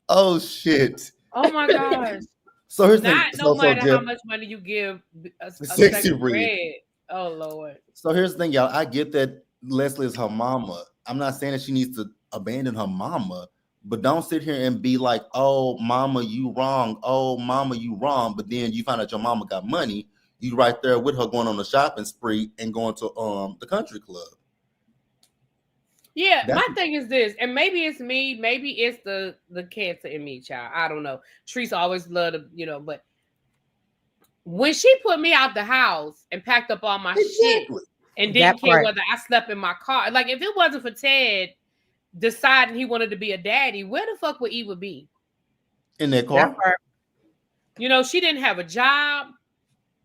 Oh shit. Oh my gosh. So here's the Not thing. no So matter how Jeff, much money you give a Sexy Sexy Red. Red. Oh Lord. So here's the thing, y'all. I get that Leslie is her mama. I'm not saying that she needs to abandon her mama, but don't sit here and be like, "Oh, mama, you wrong. Oh, mama, you wrong." But then you find out your mama got money. You right there with her going on the shopping spree and going to the country club. Yeah, my thing is this, and maybe it's me, maybe it's the cancer in me, child. I don't know. Teresa always loved to, but when she put me out the house and packed up all my shit and didn't care whether I slept in my car, like if it wasn't for Ted deciding he wanted to be a daddy, where the fuck would Eva be? In their car. She didn't have a job.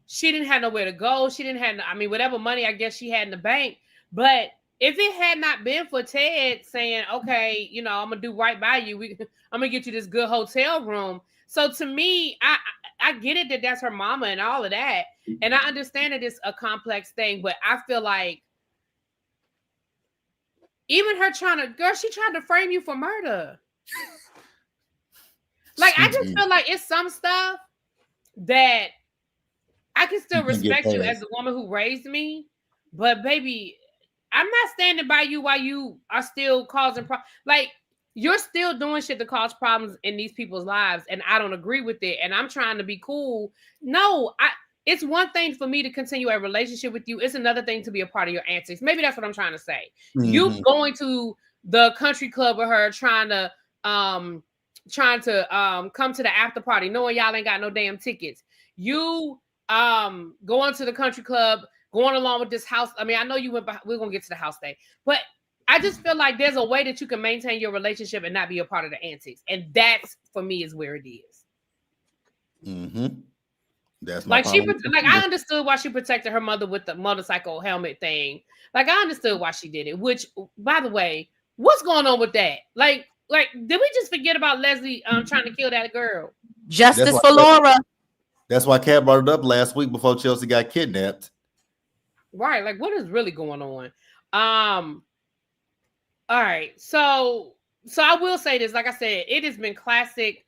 She didn't have nowhere to go. She didn't have, whatever money I guess she had in the bank. But if it had not been for Ted saying, okay, I'm going to do right by you. I'm going to get you this good hotel room. So to me, I get it that that's her mama and all of that. And I understand that it's a complex thing, but I feel like even her she tried to frame you for murder. Like, I just feel like it's some stuff that I can still respect you as the woman who raised me, but baby, I'm not standing by you while you are still causing problems. Like, you're still doing shit to cause problems in these people's lives, and I don't agree with it, and I'm trying to be cool. No, it's one thing for me to continue a relationship with you. It's another thing to be a part of your antics. Maybe that's what I'm trying to say. Mm-hmm. You going to the country club with her, trying to come to the after party, knowing y'all ain't got no damn tickets. You going to the country club, going along with this house. I know you went. We're gonna get to the house thing, but I just feel like there's a way that you can maintain your relationship and not be a part of the antics, and that's for me is where it is. Mm-hmm. That's like I understood why she protected her mother with the motorcycle helmet thing. Like I understood why she did it. Which, by the way, what's going on with that? Like, did we just forget about Leslie trying to kill that girl? Justice for Laura. That's why Kat brought it up last week before Chelsea got kidnapped. Right. Like, what is really going on? All right. So I will say this. Like I said, it has been classic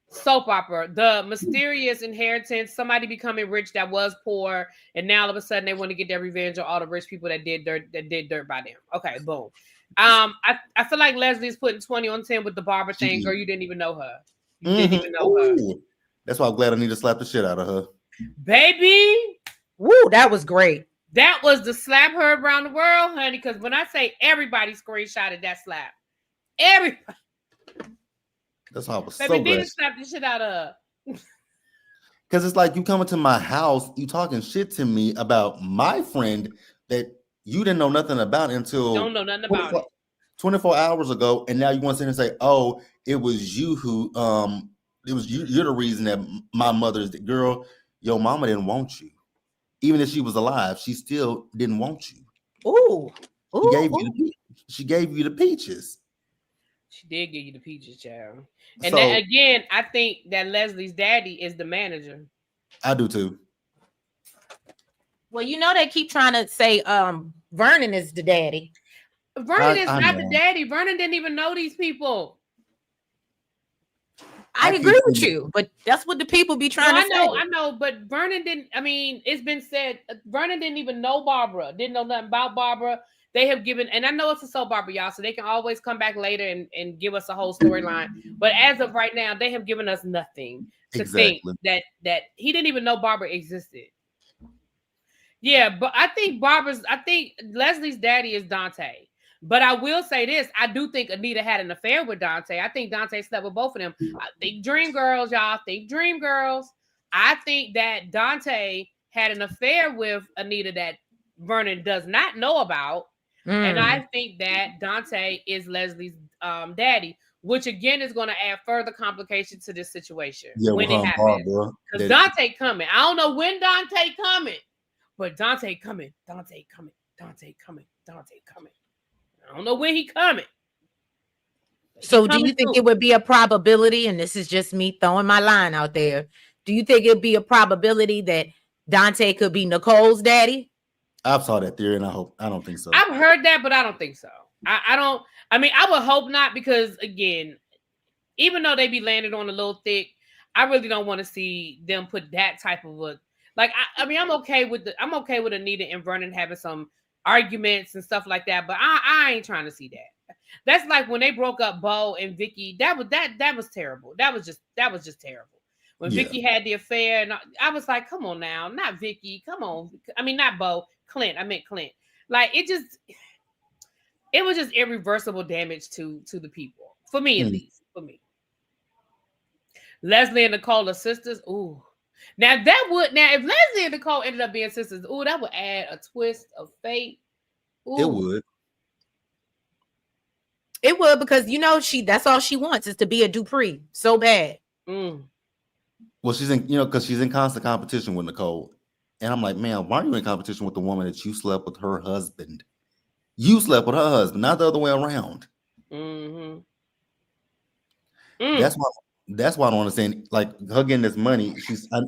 soap opera. The mysterious inheritance, somebody becoming rich that was poor, and now all of a sudden they want to get their revenge on all the rich people that did dirt by them. Okay, boom. I feel like Leslie's putting 20 on 10 with the Barbara thing. Girl, you didn't even know her. You didn't even know her. That's why I'm glad I need to slap the shit out of her. Baby. Woo, that was great. That was the slap heard around the world, honey. Because when I say everybody screenshotted that slap, everybody. That's how I was baby, so glad. Didn't slap the shit out of. Because it's like you coming to my house, you talking shit to me about my friend that you didn't know nothing about until don't know nothing about it. 24 hours ago, and now you want to sit and say, "Oh, it was you who it was you. You're the reason that my mother's the girl. Your mama didn't want you, even if she was alive. She still didn't want you. Ooh, she gave you the peaches. She did give you the peaches, child. And so, then again, I think that Leslie's daddy is the manager. I do too. Well, they keep trying to say Vernon is the daddy. Vernon is not the daddy. Vernon didn't even know these people. I agree with you, but that's what the people be trying to say. I know, but Vernon didn't. It's been said Vernon didn't even know Barbara. Didn't know nothing about Barbara. They have given, and I know it's a soap opera, y'all, so they can always come back later and give us a whole storyline. But as of right now, they have given us nothing to think that he didn't even know Barbara existed. Yeah, but I think Leslie's daddy is Dante. But I will say this, I do think Anita had an affair with Dante. I think Dante slept with both of them. I think dream girls, y'all. Think dream girls. I think that Dante had an affair with Anita that Vernon does not know about. And I think that Dante is Leslie's daddy, which again is going to add further complication to this situation when it happens. Because Dante coming. I don't know when Dante coming, but Dante coming. I don't know when he coming. So do you think it would be a probability, and this is just me throwing my line out there, do you think it'd be a probability that Dante could be Nicole's daddy? I've saw that theory, and I don't think so. I've heard that, but I don't think so. I would hope not, because again, even though they be landing on a little thick, I really don't want to see them put that type of a, like, I'm okay with Anita and Vernon having some arguments and stuff like that, but I ain't trying to see that. That's like when they broke up Bo and Vicky. That was terrible. That was just terrible. When Vicky had the affair, and I was like, come on now, not Vicky, come on. I mean, not Bo, Clint. I meant Clint. Like, it was just irreversible damage to the people. For me, at least. For me. Leslie and Nicole are sisters. Ooh. Now if Leslie and Nicole ended up being sisters, ooh, that would add a twist of fate. Ooh. It would. It would, because that's all she wants is to be a Dupree so bad. Well, she's in constant competition with Nicole. And I'm like, man, why are you in competition with the woman that you slept with her husband? You slept with her husband, not the other way around. That's why I don't understand. Like, her getting this money,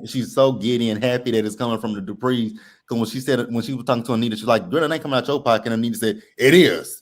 she's so giddy and happy that it's coming from the Duprees. Because when she was talking to Anita, she's like, girl, it ain't coming out your pocket. And Anita said, it is.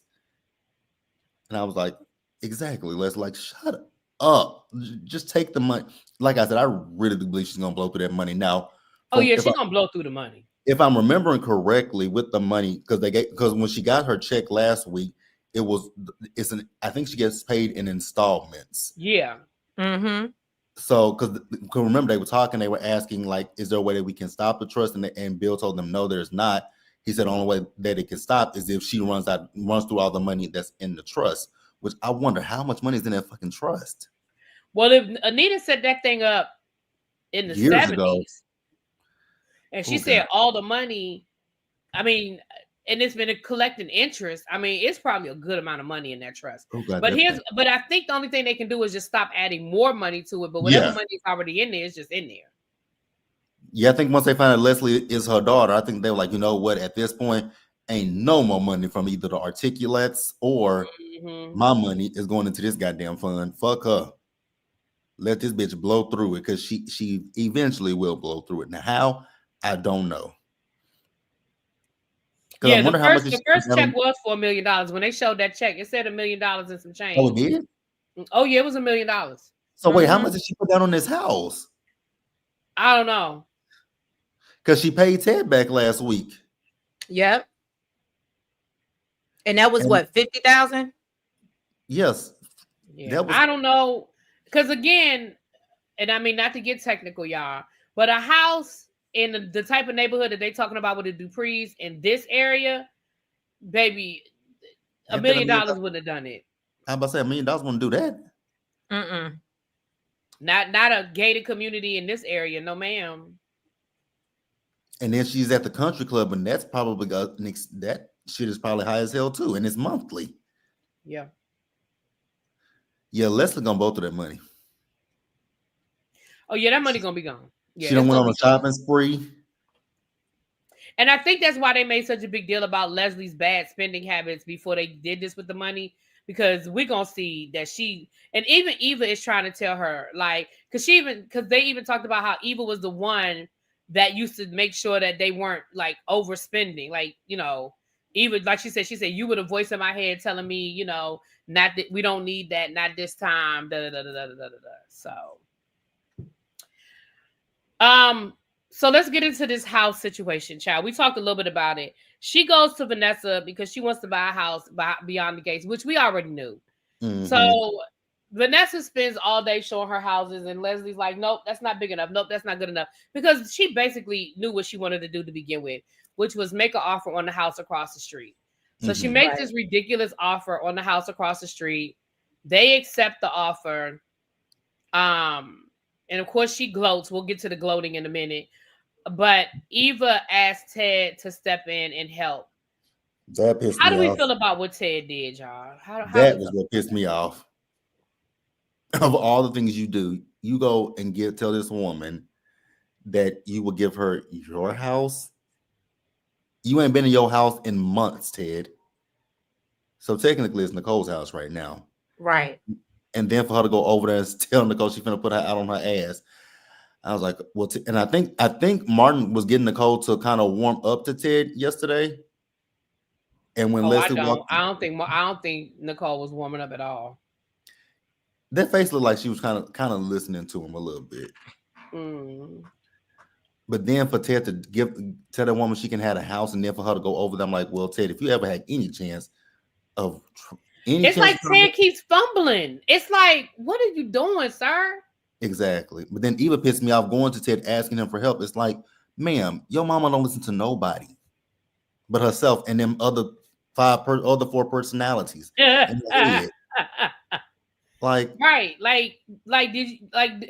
And I was like, exactly. Let's shut up. Just take the money. Like I said, I really do believe she's gonna blow through that money now. She's gonna blow through the money. If I'm remembering correctly, with the money, because when she got her check last week, I think she gets paid in installments. Yeah. So, because remember, they were talking, they were asking, like, is there a way that we can stop the trust? And Bill told them, no, there's not. He said the only way that it can stop is if she runs through all the money that's in the trust, which I wonder how much money is in that fucking trust. Well, if Anita set that thing up in the 70s, and she said all the money, I mean, and it's been collecting interest. I mean, it's probably a good amount of money in that trust. But I think the only thing they can do is just stop adding more money to it. But whatever money is already in there is just in there. Yeah, I think once they find out Leslie is her daughter, I think they were like, you know what? At this point, ain't no more money from either the articulates or my money is going into this goddamn fund. Fuck her. Let this bitch blow through it, because she eventually will blow through it. Now, how? I don't know. Yeah, the first check was for $1 million. When they showed that check, it said $1 million and some change. Oh, it did? Oh, yeah, it was $1 million. So wait, how much did she put down on this house? I don't know. Because she paid Ted back last week. Yep. And that was what, 50,000? Yes. Yeah. I don't know. Because again, and I mean, not to get technical, y'all, but a house in the type of neighborhood that they talking about with the Duprees in this area, baby, $1 million wouldn't have done it. I'm about to say $1 million wouldn't do that. Not a gated community in this area, no ma'am. And then she's at the country club, and that's probably that shit is probably high as hell too, and it's monthly. Yeah. Yeah, Leslie gonna blow through that money. Oh yeah, that money gonna be gone. Yeah, she done went on a shopping spree. And I think that's why they made such a big deal about Leslie's bad spending habits before they did this with the money, because we're gonna see that she, and even Eva is trying to tell her, like, because they even talked about how Eva was the one that used to make sure that they weren't like overspending. Like, Eva, like she said, you were the voice in my head telling me, not that we don't need that, not this time. So let's get into this house situation, child. We talked a little bit about it. She goes to Vanessa because she wants to buy a house beyond the gates, which we already knew. So Vanessa spends all day showing her houses, and Leslie's like, nope, that's not big enough. Nope, that's not good enough. Because she basically knew what she wanted to do to begin with, which was make an offer on the house across the street. So she makes this ridiculous offer on the house across the street. They accept the offer. And of course she gloats. We'll get to the gloating in a minute. But Eva asked Ted to step in and help. That pissed me off. How do we feel about what Ted did, y'all? That was what pissed me off. Of all the things you do, you go and tell this woman that you will give her your house You ain't been in your house in months, Ted. So technically, it's Nicole's house right now. Right. And then for her to go over there and tell Nicole she's gonna put her out on her ass, I was like, well, and I think Martin was getting Nicole to kind of warm up to Ted yesterday. And when Leslie walked, I don't think Nicole was warming up at all. That face looked like she was kind of listening to him a little bit. But then for Ted to tell that woman she can have a house, and then for her to go over them, like, well, Ted, if you ever had any chance of it's like Ted keeps fumbling. It's like, what are you doing, sir? Exactly. But then Eva pissed me off going to Ted asking him for help. It's like, ma'am, your mama don't listen to nobody but herself and them other four personalities. Like, right, did you,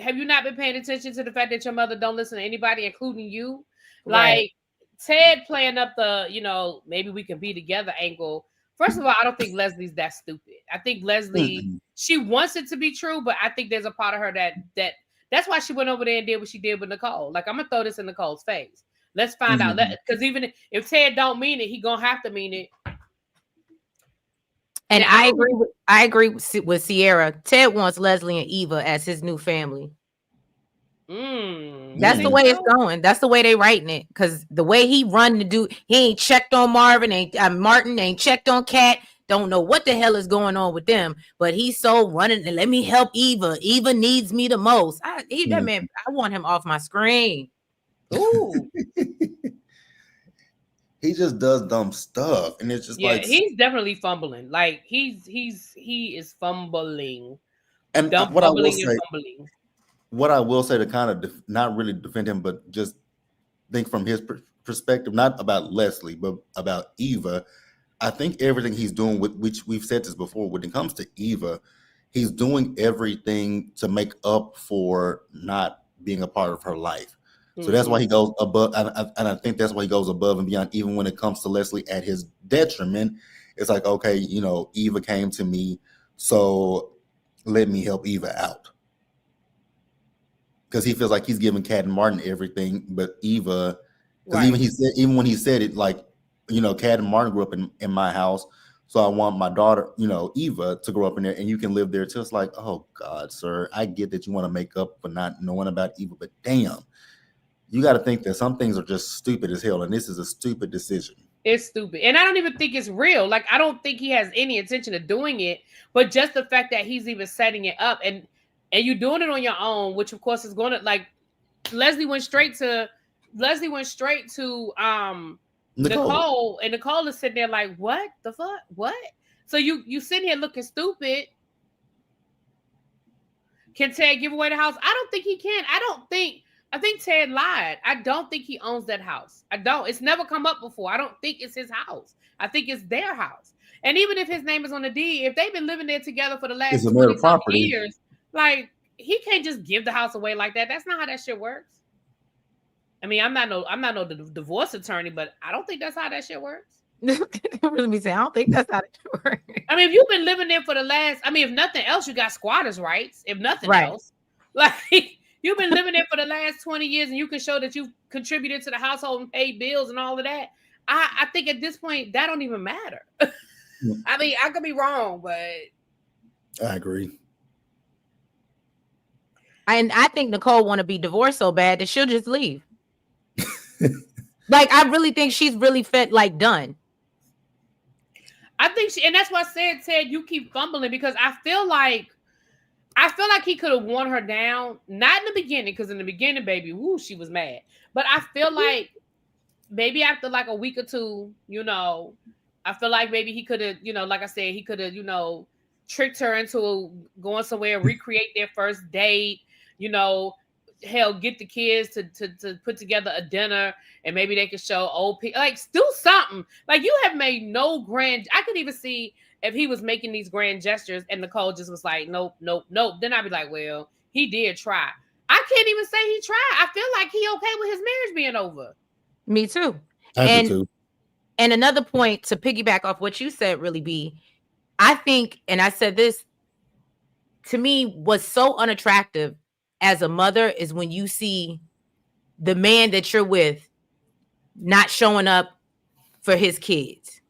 have you not been paying attention to the fact that your mother don't listen to anybody, including you? Right. Like Ted playing up the, maybe we can be together angle. First of all, I don't think Leslie's that stupid. I think Leslie, she wants it to be true, but I think there's a part of her that's why she went over there and did what she did with Nicole. Like, I'm gonna throw this in Nicole's face. Let's find out. Because even if Ted don't mean it, he gonna have to mean it. And now, I agree with Sierra. Ted wants Leslie and Eva as his new family. That's the way it's going. That's the way they writing it. Because the way he run he ain't checked on Martin, ain't checked on Kat. Don't know what the hell is going on with them. But he's so running. And let me help Eva. Eva needs me the most. That man, I want him off my screen. Ooh. He just does dumb stuff, and it's just he's definitely fumbling. Like he is fumbling. And what I will say to kind of not really defend him, but just think from his perspective, not about Leslie, but about Eva. I think everything he's doing, which we've said this before, when it comes to Eva, he's doing everything to make up for not being a part of her life. So that's why he goes above, and I think that's why he goes above and beyond, even when it comes to Leslie at his detriment. It's like, okay, Eva came to me, so let me help Eva out. Because he feels like he's giving Kat and Martin everything, but Eva, because even when he said it, like, Kat and Martin grew up in my house, so I want my daughter, Eva, to grow up in there, and you can live there too. It's like, oh God, sir, I get that you want to make up for not knowing about Eva, but damn. You got to think that some things are just stupid as hell, and this is a stupid decision. It's stupid, and I don't even think it's real. Like, I don't think he has any intention of doing it, but just the fact that he's even setting it up, and you're doing it on your own, which of course is going to, like, Leslie went straight to Nicole, and Nicole is sitting there like, what the fuck? What? So you sitting here looking stupid. Can Ted give away the house? I don't think he can. I think Ted lied. I don't think he owns that house. I don't. It's never come up before. I don't think it's his house. I think it's their house. And even if his name is on the deed, if they've been living there together for the last 20 years, like, he can't just give the house away like that. That's not how that shit works. I mean, I'm not no divorce attorney, but I don't think that's how that shit works. Really be saying, I don't think that's how it works. I mean, if you've been living there for the last, if nothing else, you got squatters' rights. If nothing else, like, you've been living there for the last 20 years, and you can show that you've contributed to the household and paid bills and all of that. I think at this point, that don't even matter. I mean, I could be wrong, but I agree. And I think Nicole want to be divorced so bad that she'll just leave. Like, I really think she's really done. I think and that's why I said, Ted, you keep fumbling, because I feel like he could have worn her down. Not in the beginning, because in the beginning, baby, woo, she was mad. But I feel like maybe after like a week or two, I feel like maybe he could have, like I said, he could have, tricked her into going somewhere, recreate their first date, hell, get the kids to put together a dinner, and maybe they could show old people, like, do something. Like, you have made no grand. I could even see if he was making these grand gestures and Nicole just was like, nope. Then I'd be like, well, he did try. I can't even say he tried. I feel like he okay with his marriage being over. Me too. I do too. And another point to piggyback off what you said, really, B, I think, and I said this, to me, what's so unattractive as a mother is when you see the man that you're with not showing up for his kids.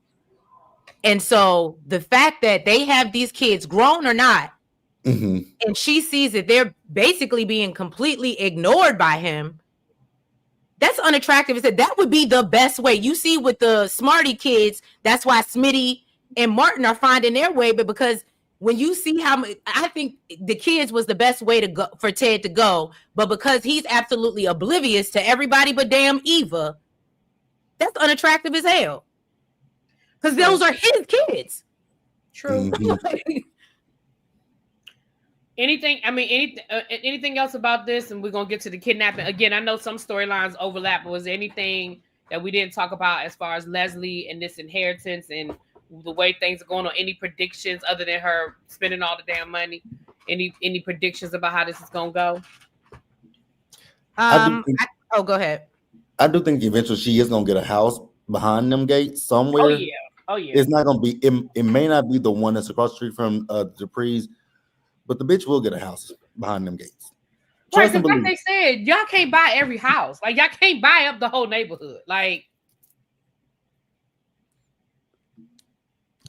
And so the fact that they have these kids, grown or not, and she sees that they're basically being completely ignored by him, that's unattractive. It said that would be the best way. You see with the Smarty kids, that's why Smitty and Martin are finding their way, but because when you see how I think the kids was the best way to go for Ted to go, but because he's absolutely oblivious to everybody but damn Eva, that's unattractive as hell. Because those are his kids. True. Anything else about this? And we're gonna get to the kidnapping again. I know some storylines overlap, but was there anything that we didn't talk about as far as Leslie and this inheritance and the way things are going on? Any predictions other than her spending all the damn money? Any predictions about how this is gonna go? Go ahead. I do think eventually she is gonna get a house behind them gates somewhere. Oh yeah. It's not gonna be. It may not be the one that's across the street from Dupree's, but the bitch will get a house behind them gates. Right, because like they said, y'all can't buy every house. Like y'all can't buy up the whole neighborhood. Like.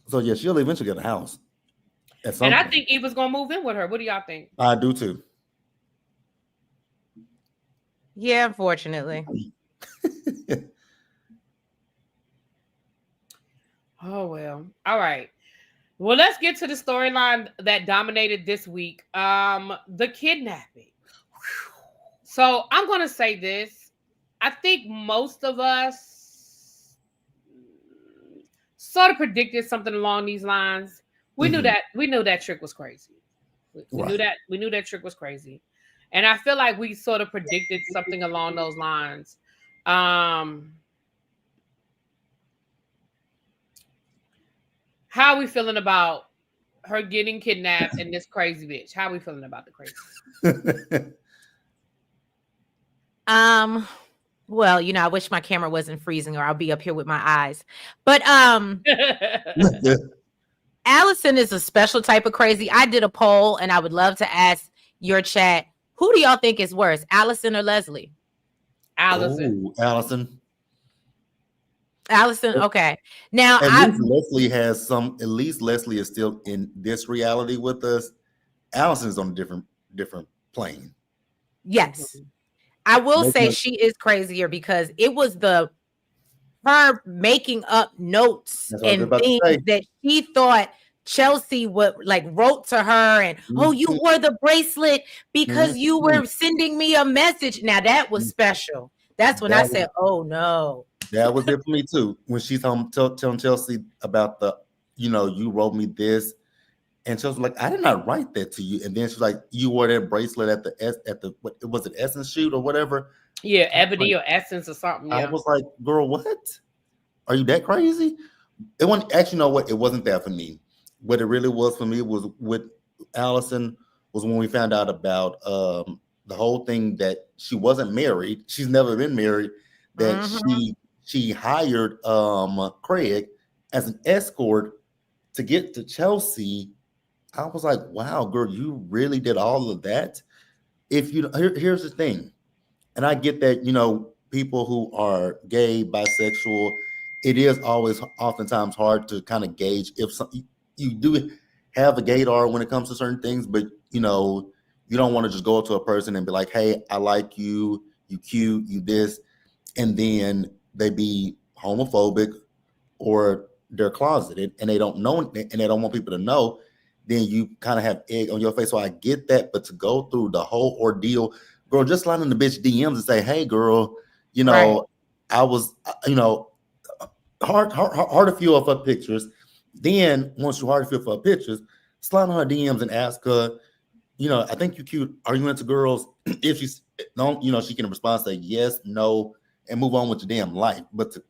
So yeah, she'll eventually get a house. And I think Eva's gonna move in with her. What do y'all think? I do too. Yeah, unfortunately. Oh well. All right. Well, let's get to the storyline that dominated this week. The kidnapping. So I'm gonna say this. I think most of us sort of predicted something along these lines. We knew that trick was crazy. We knew that trick was crazy. And I feel like we sort of predicted something along those lines. How are we feeling about her getting kidnapped and this crazy bitch? How are we feeling about the crazy? Well, I wish my camera wasn't freezing or I'll be up here with my eyes. But Allison is a special type of crazy. I did a poll and I would love to ask your chat, who do y'all think is worse, Allison or Leslie? Allison. Ooh, Allison. Okay. Now at least Leslie is still in this reality with us. Allison is on a different plane. Yes. I will say she is crazier because it was her making up notes and things that she thought Chelsea wrote to her and you wore the bracelet because you were sending me a message. Now that was special. That's when I said, oh no. That was it for me too. When she's telling Chelsea about you wrote me this, and Chelsea was like, I did not write that to you. And then she's like, you wore that bracelet at the what was it, Essence shoot or whatever? Yeah, Ebony or Essence or something. Yeah. I was like, girl, what? Are you that crazy? It wasn't actually. You know what? It wasn't that for me. What it really was for me was with Allison was when we found out about the whole thing that she wasn't married. She's never been married. That she hired Craig as an escort to get to Chelsea. I was like, wow, girl, you really did all of that. Here's the thing, and I get that, people who are gay, bisexual, it is oftentimes hard to kind of gauge if you do have a gaydar when it comes to certain things, but you don't want to just go up to a person and be like, hey, I like you, you cute, you this, and then they be homophobic or they're closeted and they don't know and they don't want people to know, then you kind of have egg on your face. So I get that, but to go through the whole ordeal, girl, just slide in the bitch DMs and say, hey, girl, right. I was, hard a few of her pictures. Then once you hard a few of her pictures, slide on her DMs and ask her, I think you're cute. Are you into girls? If she's don't, she can respond, say yes, no, and move on with your damn life. But to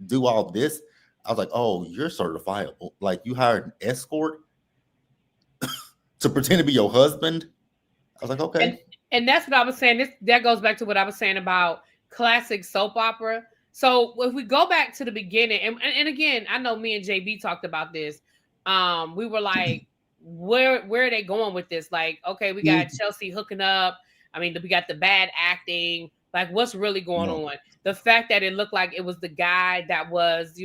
do all this, I was like, oh, you're certifiable. Like you hired an escort to pretend to be your husband. I was like, okay. And that's what I was saying. That goes back to what I was saying about classic soap opera. So if we go back to the beginning, and again, I know me and JB talked about this. We were like, where are they going with this? Like, okay, we got Chelsea hooking up. I mean, we got the bad acting. Like, what's really going No. on? The fact that it looked like it was the guy that was,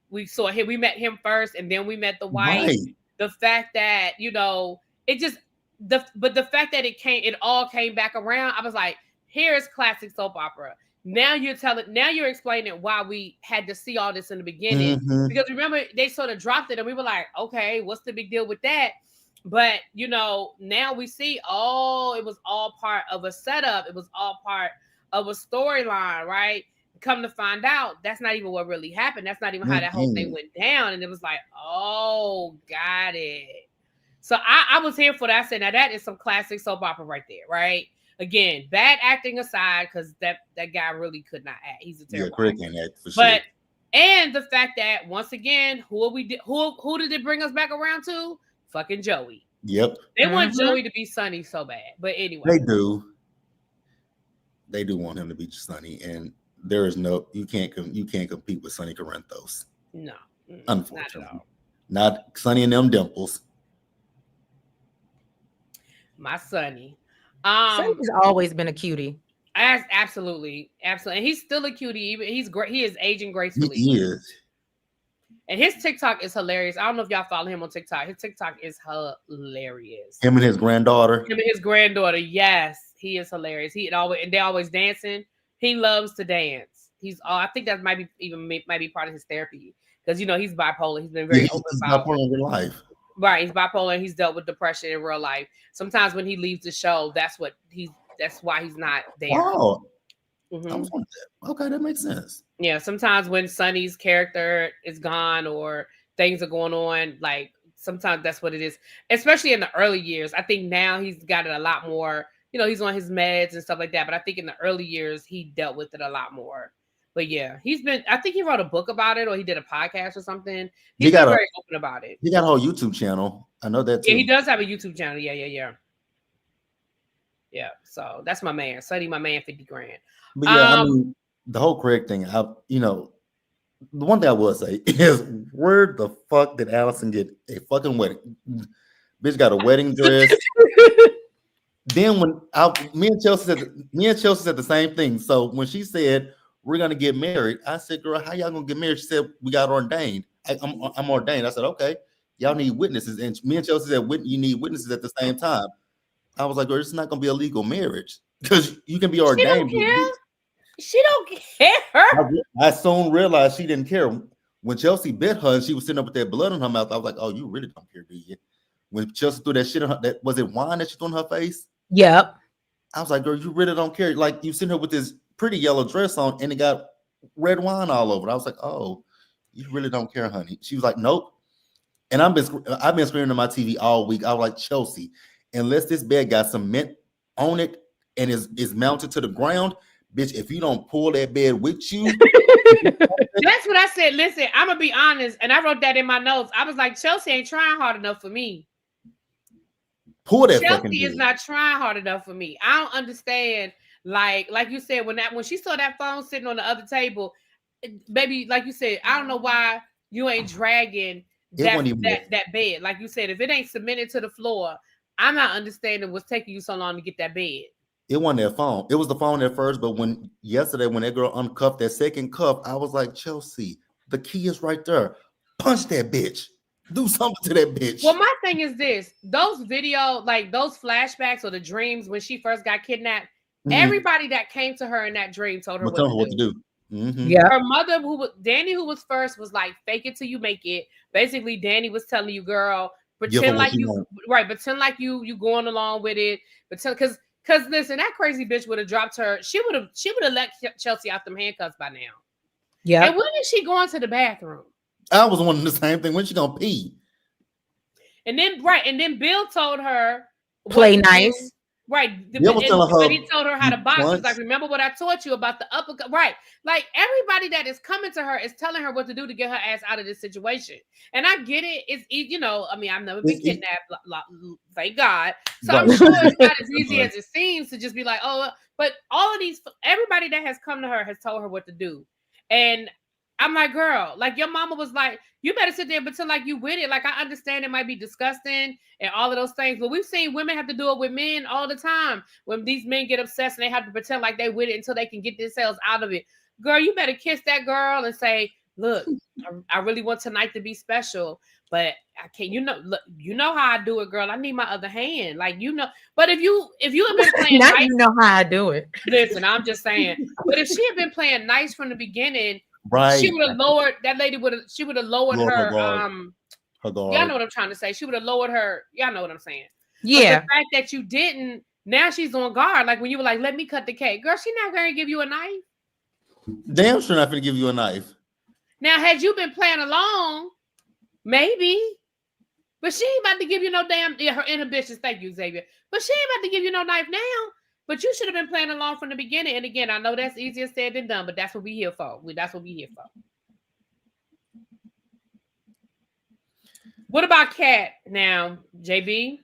we saw him, we met him first, and then we met the wife. Right. The fact that, it just but the fact that it all came back around, I was like, here's classic soap opera. Now you're explaining why we had to see all this in the beginning. Mhm. Because remember, they sort of dropped it and we were like, okay, what's the big deal with that? But now we see, it was all part of a setup. It was all part of a storyline, right? Come to find out, that's not even what really happened. That's not even how that whole thing went down. And it was like, oh, got it. So I was here for that. I said, now that is some classic soap opera right there, right? Again, bad acting aside, because that guy really could not act. He's a terrible actor. Can't act for sure. And the fact that, once again, who did it bring us back around to? Fucking Joey. Yep. They want Joey to be Sunny so bad. But anyway. They do. They do want him to be Sunny, and there is you can't compete with Sonny Corinthos. No. Unfortunately. Not Sonny and them dimples. My Sonny. Sonny's always been a cutie. Absolutely. And he's still a cutie. Even he's great. He is aging gracefully. He is. And his TikTok is hilarious. I don't know if y'all follow him on TikTok. His TikTok is hilarious. Him and his granddaughter. Yes, he is hilarious. They always dancing. He loves to dance. I think that might be part of his therapy, because he's bipolar. He's been very open about bipolar in real life. Right, he's bipolar and he's dealt with depression in real life. Sometimes when he leaves the show, that's why he's not there. Wow. Mm-hmm. Okay, that makes sense. Yeah, sometimes when Sonny's character is gone or things are going on, like sometimes that's what it is. Especially in the early years. I think now he's got it a lot more. He's on his meds and stuff like that. But I think in the early years he dealt with it a lot more. But yeah, I think he wrote a book about it, or he did a podcast or something. He's been very open about it. He got a whole YouTube channel. I know that too. Yeah, he does have a YouTube channel. Yeah. Yeah, so that's my man. Sonny, my man, 50 grand. But yeah, I mean, the whole Craig thing, the one thing I will say is, where the fuck did Allison get a fucking wedding? Bitch got a wedding dress. Then when me and Chelsea said the same thing. So when she said, we're gonna get married, I said, girl, how y'all gonna get married? She said, we got ordained. I'm ordained. I said, okay, y'all need witnesses. And me and Chelsea said, you need witnesses at the same time. I was like, girl, it's not gonna be a legal marriage, because you can be ordained. She don't care. I soon realized she didn't care. When Chelsea bit her and she was sitting up with that blood in her mouth, I was like, oh, you really don't care, do you? When Chelsea threw that shit in her, was it wine that she threw in her face? Yep. I was like, girl, you really don't care. Like, you sitting here with this pretty yellow dress on and it got red wine all over it. I was like, oh, you really don't care, honey. She was like, nope. And I've been screaming at my TV all week. I was like, Chelsea, unless this bed got cement on it and is mounted to the ground, bitch, if you don't pull that bed with you. That's what I said. Listen, I'm going to be honest. And I wrote that in my notes. I was like, Chelsea ain't trying hard enough for me. Pull that Chelsea fucking is bed. Not trying hard enough for me. I don't understand. Like you said, when she saw that phone sitting on the other table, baby, like you said, I don't know why you ain't dragging that bed. Like you said, if it ain't cemented to the floor, I'm not understanding what's taking you so long to get that bed. It wasn't that phone. It was the phone at first, but yesterday when that girl uncuffed that second cuff, I was like, Chelsea, the key is right there. Punch that bitch. Do something to that bitch. Well, my thing is this: those those flashbacks or the dreams when she first got kidnapped. Mm-hmm. Everybody that came to her in that dream told her what to do. Mm-hmm. Yeah. Her mother, Danny, who was first, was like, "Fake it till you make it." Basically, Danny was telling you, "Girl, pretend like you pretend like you going along with it." Because listen, that crazy bitch would have dropped her. She would have let Chelsea out them handcuffs by now. Yeah. And when is she going to the bathroom? I was wondering the same thing. When she gonna pee? And then Bill told her play nice. Right. But he told her how to box. He's like, remember what I taught you about the uppercut. Right. Like, everybody that is coming to her is telling her what to do to get her ass out of this situation. And I get it. It's, I've never been kidnapped. Thank God. So I'm sure it's not as easy as it seems to just be like, oh, but all of everybody that has come to her has told her what to do. And I'm like, girl, like your mama was like, you better sit there and pretend like you with it. Like, I understand it might be disgusting and all of those things, but we've seen women have to do it with men all the time. When these men get obsessed and they have to pretend like they with it until they can get themselves out of it. Girl, you better kiss that girl and say, look, I really want tonight to be special, but I can't. Look, you know how I do it, girl. I need my other hand, like But if you have been playing, not nice, you know how I do it. Listen, I'm just saying. But if she had been playing nice from the beginning, Right. she would have lowered that lady. She would have lowered her. Her guard. Y'all know what I'm trying to say. She would have lowered her. Y'all know what I'm saying. Yeah. But the fact that you didn't, now she's on guard. Like when you were like, "Let me cut the cake," girl. She not going to give you a knife. Damn sure not going to give you a knife. Now, had you been playing along, maybe, but she ain't about to give you no damn her inhibitions. Thank you, Xavier. But she ain't about to give you no knife now. But you should have been playing along from the beginning. And again, I know that's easier said than done, but that's what we here for. That's what we here for. What about Cat now, JB?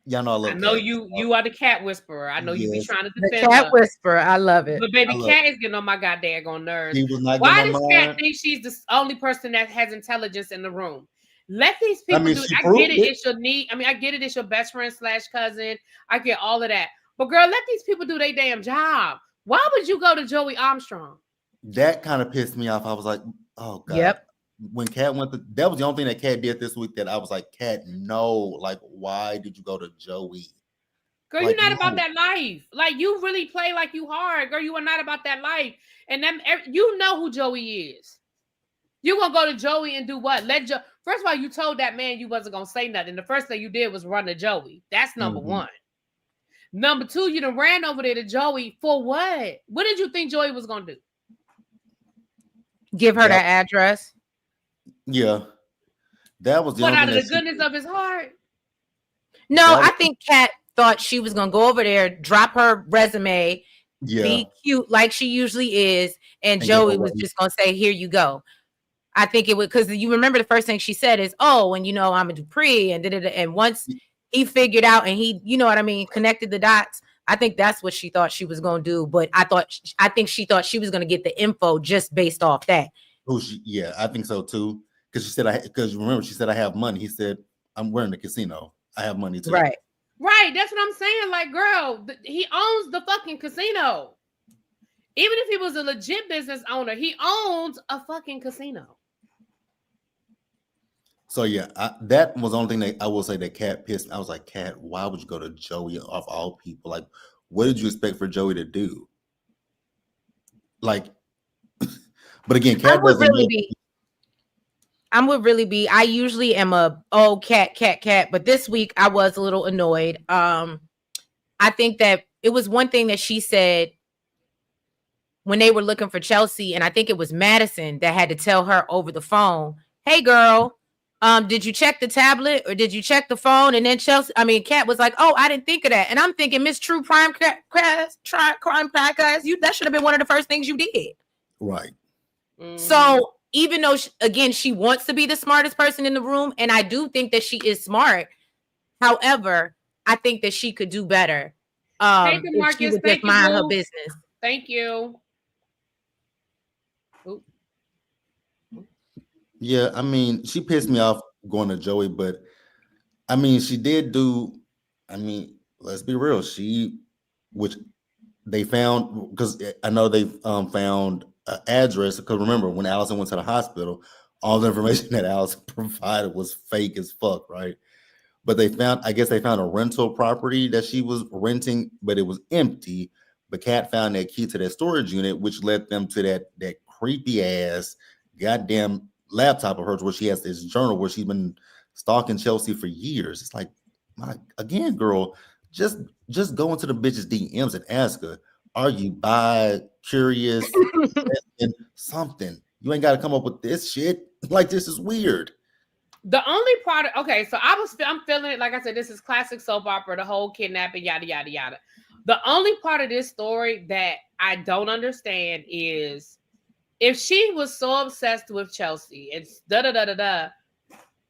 Y'all know I know you are the cat whisperer. I know you be trying to defend the cat her. whisperer. I love it. But baby, Cat is getting on my goddamn nerves. He was not Why does Cat think she's the only person that has intelligence in the room? Let these people do it. I get it. It's your need. I mean, I get it. It's your best friend / cousin. I get all of that. But girl, let these people do their damn job. Why would you go to Joey Armstrong? That kind of pissed me off. I was like, oh God. Yep. When Cat that was the only thing that Cat did this week that I was like, Cat, no. Like, why did you go to Joey? Girl, like, you're not about that life. Like, you really play like you hard. Girl, you are not about that life. And then you know who Joey is. You're going to go to Joey and do what? First of all, you told that man you wasn't going to say nothing. The first thing you did was run to Joey. That's number one. Number two, you done ran over there to Joey for what? What did you think Joey was going to do? Give her that address? Yeah. That was the only out of the goodness of his heart? No, I think Kat thought she was going to go over there, drop her resume, be cute like she usually is, and Joey was just going to say, here you go. I think it would, because you remember the first thing she said is, oh, and I'm a Dupree, and once he figured out and he, you know what I mean, connected the dots, I think that's what she thought she was going to do. But I think she thought she was going to get the info just based off that. Yeah, I think so too. Because she said, because remember, she said, I have money. He said, we're in the casino. I have money too. Right. Right. That's what I'm saying. Like, girl, he owns the fucking casino. Even if he was a legit business owner, he owns a fucking casino. So yeah, that was the only thing that I will say that Kat pissed me. I was like, Kat, why would you go to Joey of all people? Like, what did you expect for Joey to do? Like, but again, Kat would really be. I usually am Kat, but this week I was a little annoyed. I think that it was one thing that she said when they were looking for Chelsea, and I think it was Madison that had to tell her over the phone, "Hey, girl, did you check the tablet or did you check the phone?" And then Kat was like, "Oh, I didn't think of that." And I'm thinking, Miss True Crime Podcast, that should have been one of the first things you did. Right. So even though, she wants to be the smartest person in the room, and I do think that she is smart. However, I think that she could do better. If she would just mind her business. Thank you. Ooh. Yeah, I mean, she pissed me off going to Joey, but I mean, she did do. I mean, let's be real. Which they found, because I know they found an address. Because remember, when Allison went to the hospital, all the information that Allison provided was fake as fuck, right? But I guess they found a rental property that she was renting, but it was empty. But Kat found that key to that storage unit, which led them to that creepy ass goddamn laptop of hers where she has this journal where she's been stalking Chelsea for years. It's like, again, girl, just go into the bitch's DMs and ask her, are you bi-curious? Something. You ain't got to come up with this shit. Like, this is weird. The only part, so I'm feeling it. Like I said, this is classic soap opera, the whole kidnapping, yada, yada, yada. The only part of this story that I don't understand is if she was so obsessed with Chelsea and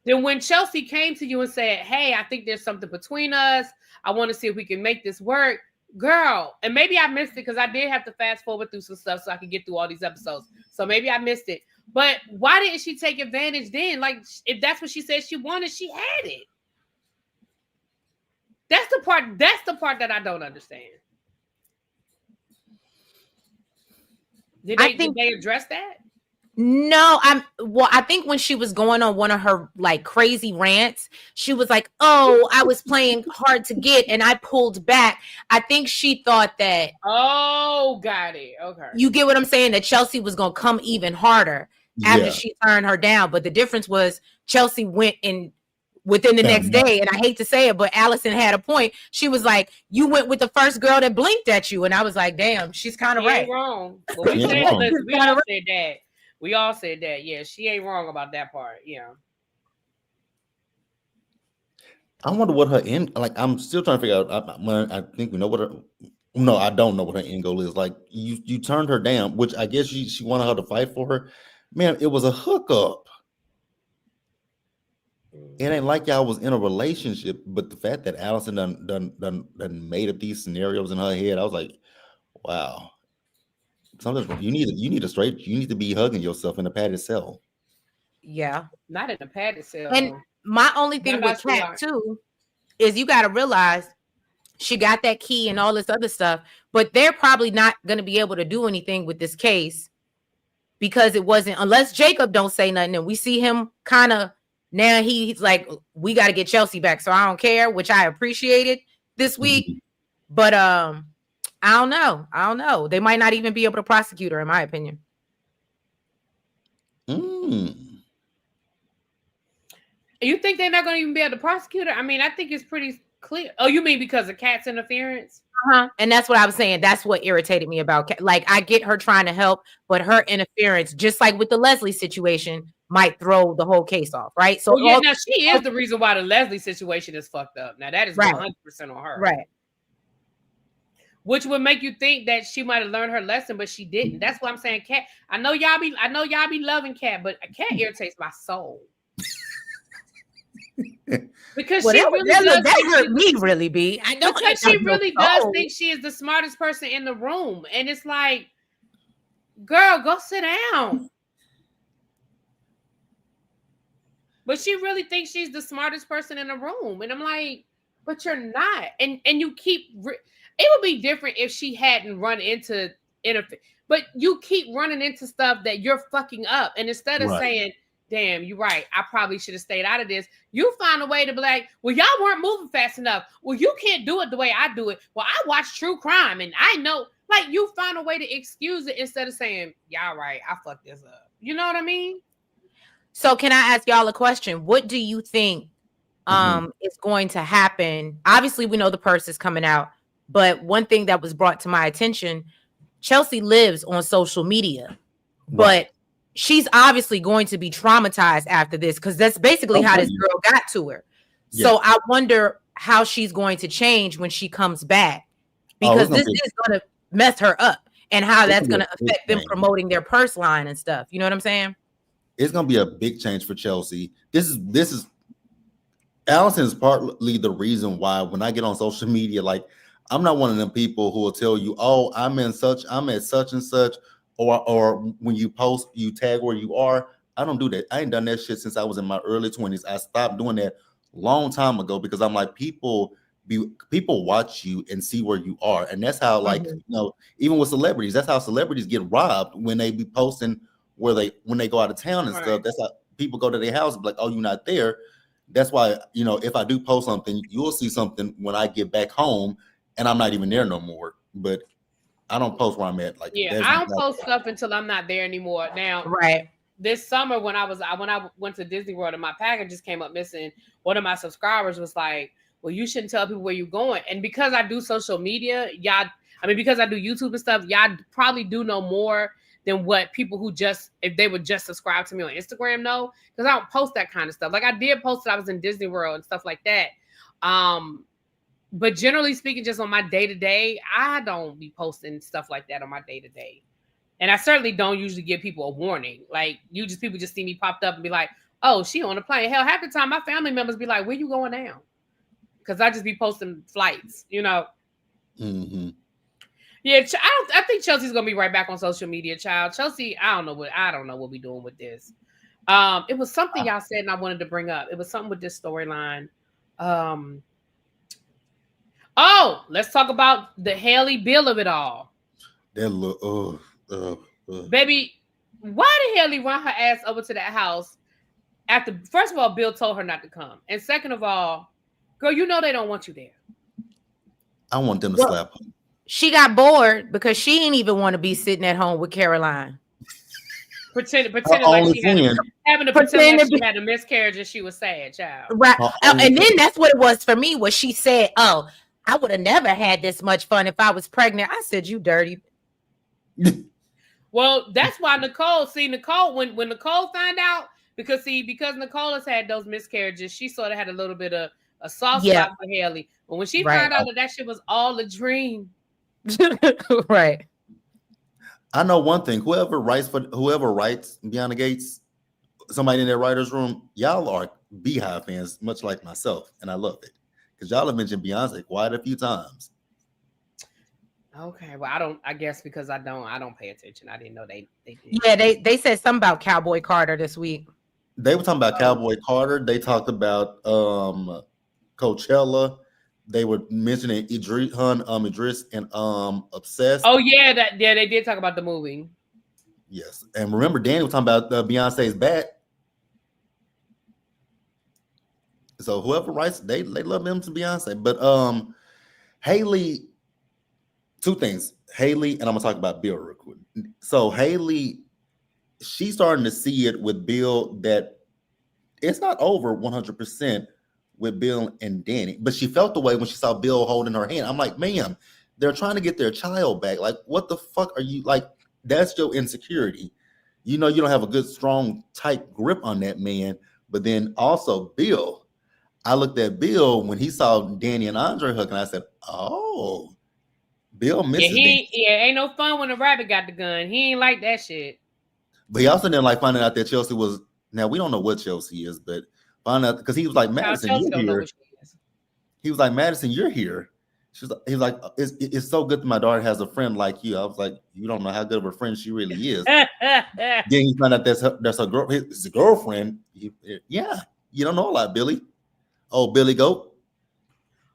then when Chelsea came to you and said, hey, I think there's something between us, I want to see if we can make this work, girl, and maybe I missed it because I did have to fast forward through some stuff so I could get through all these episodes. So maybe I missed it. But why didn't she take advantage then? Like, if that's what she said she wanted, she had it. That's the part that I don't understand. Did they address that? No, I think when she was going on one of her like crazy rants, she was like, "Oh, I was playing hard to get and I pulled back." I think she thought that, oh, got it. Okay. You get what I'm saying? That Chelsea was going to come even harder after she turned her down, but the difference was Chelsea went in within the next day, and I hate to say it, but Allison had a point. She was like, "You went with the first girl that blinked at you," and I was like, "Damn, she's kind of right." Wrong. Well, we all said that. We all said that. Yeah, she ain't wrong about that part. Yeah. I wonder what her end. Like, I'm still trying to figure out. I think we know what her. No, I don't know what her end goal is. Like, you turned her down, which I guess she wanted her to fight for her. Man, it was a hookup. It ain't like y'all was in a relationship, but the fact that Allison done made up these scenarios in her head, I was like, wow. Sometimes you need to be hugging yourself in a padded cell. Yeah, not in a padded cell. And my only thing with Kat too is you got to realize she got that key and all this other stuff, but they're probably not going to be able to do anything with this case because it wasn't, unless Jacob don't say nothing, and we see him kind of now he's like, we got to get Chelsea back, so I don't care, which I appreciated this week, but I don't know. They might not even be able to prosecute her, in my opinion. You think they're not going to even be able to prosecute her? I mean, I think it's pretty clear. Oh, you mean because of Kat's interference? And that's what I was saying. That's what irritated me about Kat. Like, I get her trying to help, but her interference, just like with the Leslie situation, might throw the whole case off, right? So now she is the reason why the Leslie situation is fucked up. Now that is 100% on her, right? Which would make you think that she might have learned her lesson, but she didn't. That's what I'm saying. Kat, I know y'all be loving Kat, but Kat irritates my soul. Because she really that hurt me, really, B. I know, because she really does think she is the smartest person in the room, and it's like, girl, go sit down. But she really thinks she's the smartest person in the room, and I'm like, but you're not. And you keep. It would be different if she hadn't run into but you keep running into stuff that you're fucking up, and instead of saying, damn, you're right, I probably should have stayed out of this, you find a way to be like, well, y'all weren't moving fast enough. Well, you can't do it the way I do it. Well, I watch true crime and I know, like, you find a way to excuse it instead of saying, y'all right, I fucked this up. You know what I mean? So can I ask y'all a question? What do you think is going to happen? Obviously, we know the purse is coming out, but one thing that was brought to my attention, Chelsea lives on social media, but she's obviously going to be traumatized after this because that's basically how this girl got to her. Yeah. So I wonder how she's going to change when she comes back, because this is going to mess her up, and how that's going to affect them promoting their purse line and stuff. You know what I'm saying? It's going to be a big change for Chelsea. This is Allison is partly the reason why when I get on social media, like, I'm not one of them people who will tell you, oh, I'm at such and such, or when you post, you tag where you are. I don't do that. I ain't done that shit since I was in my early 20s. I stopped doing that a long time ago because I'm like, people watch you and see where you are. And that's how, like, you know, even with celebrities, that's how celebrities get robbed when they be posting when they go out of town and stuff. That's how people go to their house and be like, oh, you're not there. That's why, you know, if I do post something, you'll see something when I get back home and I'm not even there no more. But I don't post where I'm at. Like, I don't post stuff until I'm not there anymore. Now, this summer when I went to Disney World and my package just came up missing, one of my subscribers was like, well, you shouldn't tell people where you're going. And because I do social media, because I do YouTube and stuff, y'all probably do know more than what people who if they would just subscribe to me on Instagram know, because I don't post that kind of stuff. Like, I did post that I was in Disney World and stuff like that. But generally speaking, just on my day-to-day, I don't be posting stuff like that on my day-to-day. And I certainly don't usually give people a warning. Like, people just see me popped up and be like, oh, she on a plane. Hell, half the time my family members be like, where you going now? Because I just be posting flights, you know. Mm-hmm. Yeah, I think Chelsea's gonna be right back on social media, child. Chelsea, I don't know what we're doing with this. It was something y'all said and I wanted to bring up. It was something with this storyline. Let's talk about the Haley Bill of it all. That look, Baby, why did Haley run her ass over to that house after, first of all, Bill told her not to come, and second of all, girl, you know they don't want you there. I want them to slap her. She got bored because she didn't even want to be sitting at home with Caroline. Pretending like she had a miscarriage and she was sad, child. Right. And then that's what it was for me, was she said, "Oh, I would have never had this much fun if I was pregnant." I said, "You dirty." Well, that's why Nicole, when Nicole found out, because Nicole has had those miscarriages, she sort of had a little bit of a soft spot for Haley. But when she found out that shit was all a dream. Right. I know one thing. Whoever writes Beyond the Gates, somebody in their writer's room, y'all are Beehive fans, much like myself, and I love it because y'all have mentioned Beyonce quite a few times. Okay, well, I guess because I don't pay attention. I didn't know they did. Yeah, they said something about Cowboy Carter this week. They were talking about Cowboy Carter. They talked about Coachella. They were mentioning Idris and Obsessed. Oh yeah, they did talk about the movie. Yes, and remember Danny was talking about Beyonce's bat. So whoever writes, they love them to Beyonce. But Haley, two things. Haley, and I'm gonna talk about Bill real quick. So Haley, she's starting to see it with Bill that it's not over 100%. With Bill and Danny, but she felt the way when she saw Bill holding her hand. I'm like, ma'am, they're trying to get their child back. Like, what the fuck are you like? That's your insecurity. You know, you don't have a good, strong, tight grip on that man. But then also Bill, I looked at Bill when he saw Danny and Andre hooking. I said, oh, Bill misses me. Ain't no fun when a rabbit got the gun. He ain't like that shit. But he also didn't like finding out that Chelsea was. Now we don't know what Chelsea is, but. Find out because he was like, Madison, you're here. He was like, Madison, you're here. He's like, it's so good that my daughter has a friend like you. I was like, you don't know how good of a friend she really is. Then he found out that's her girl, his girlfriend. Yeah, you don't know a lot, Billy. Oh, Billy Goat.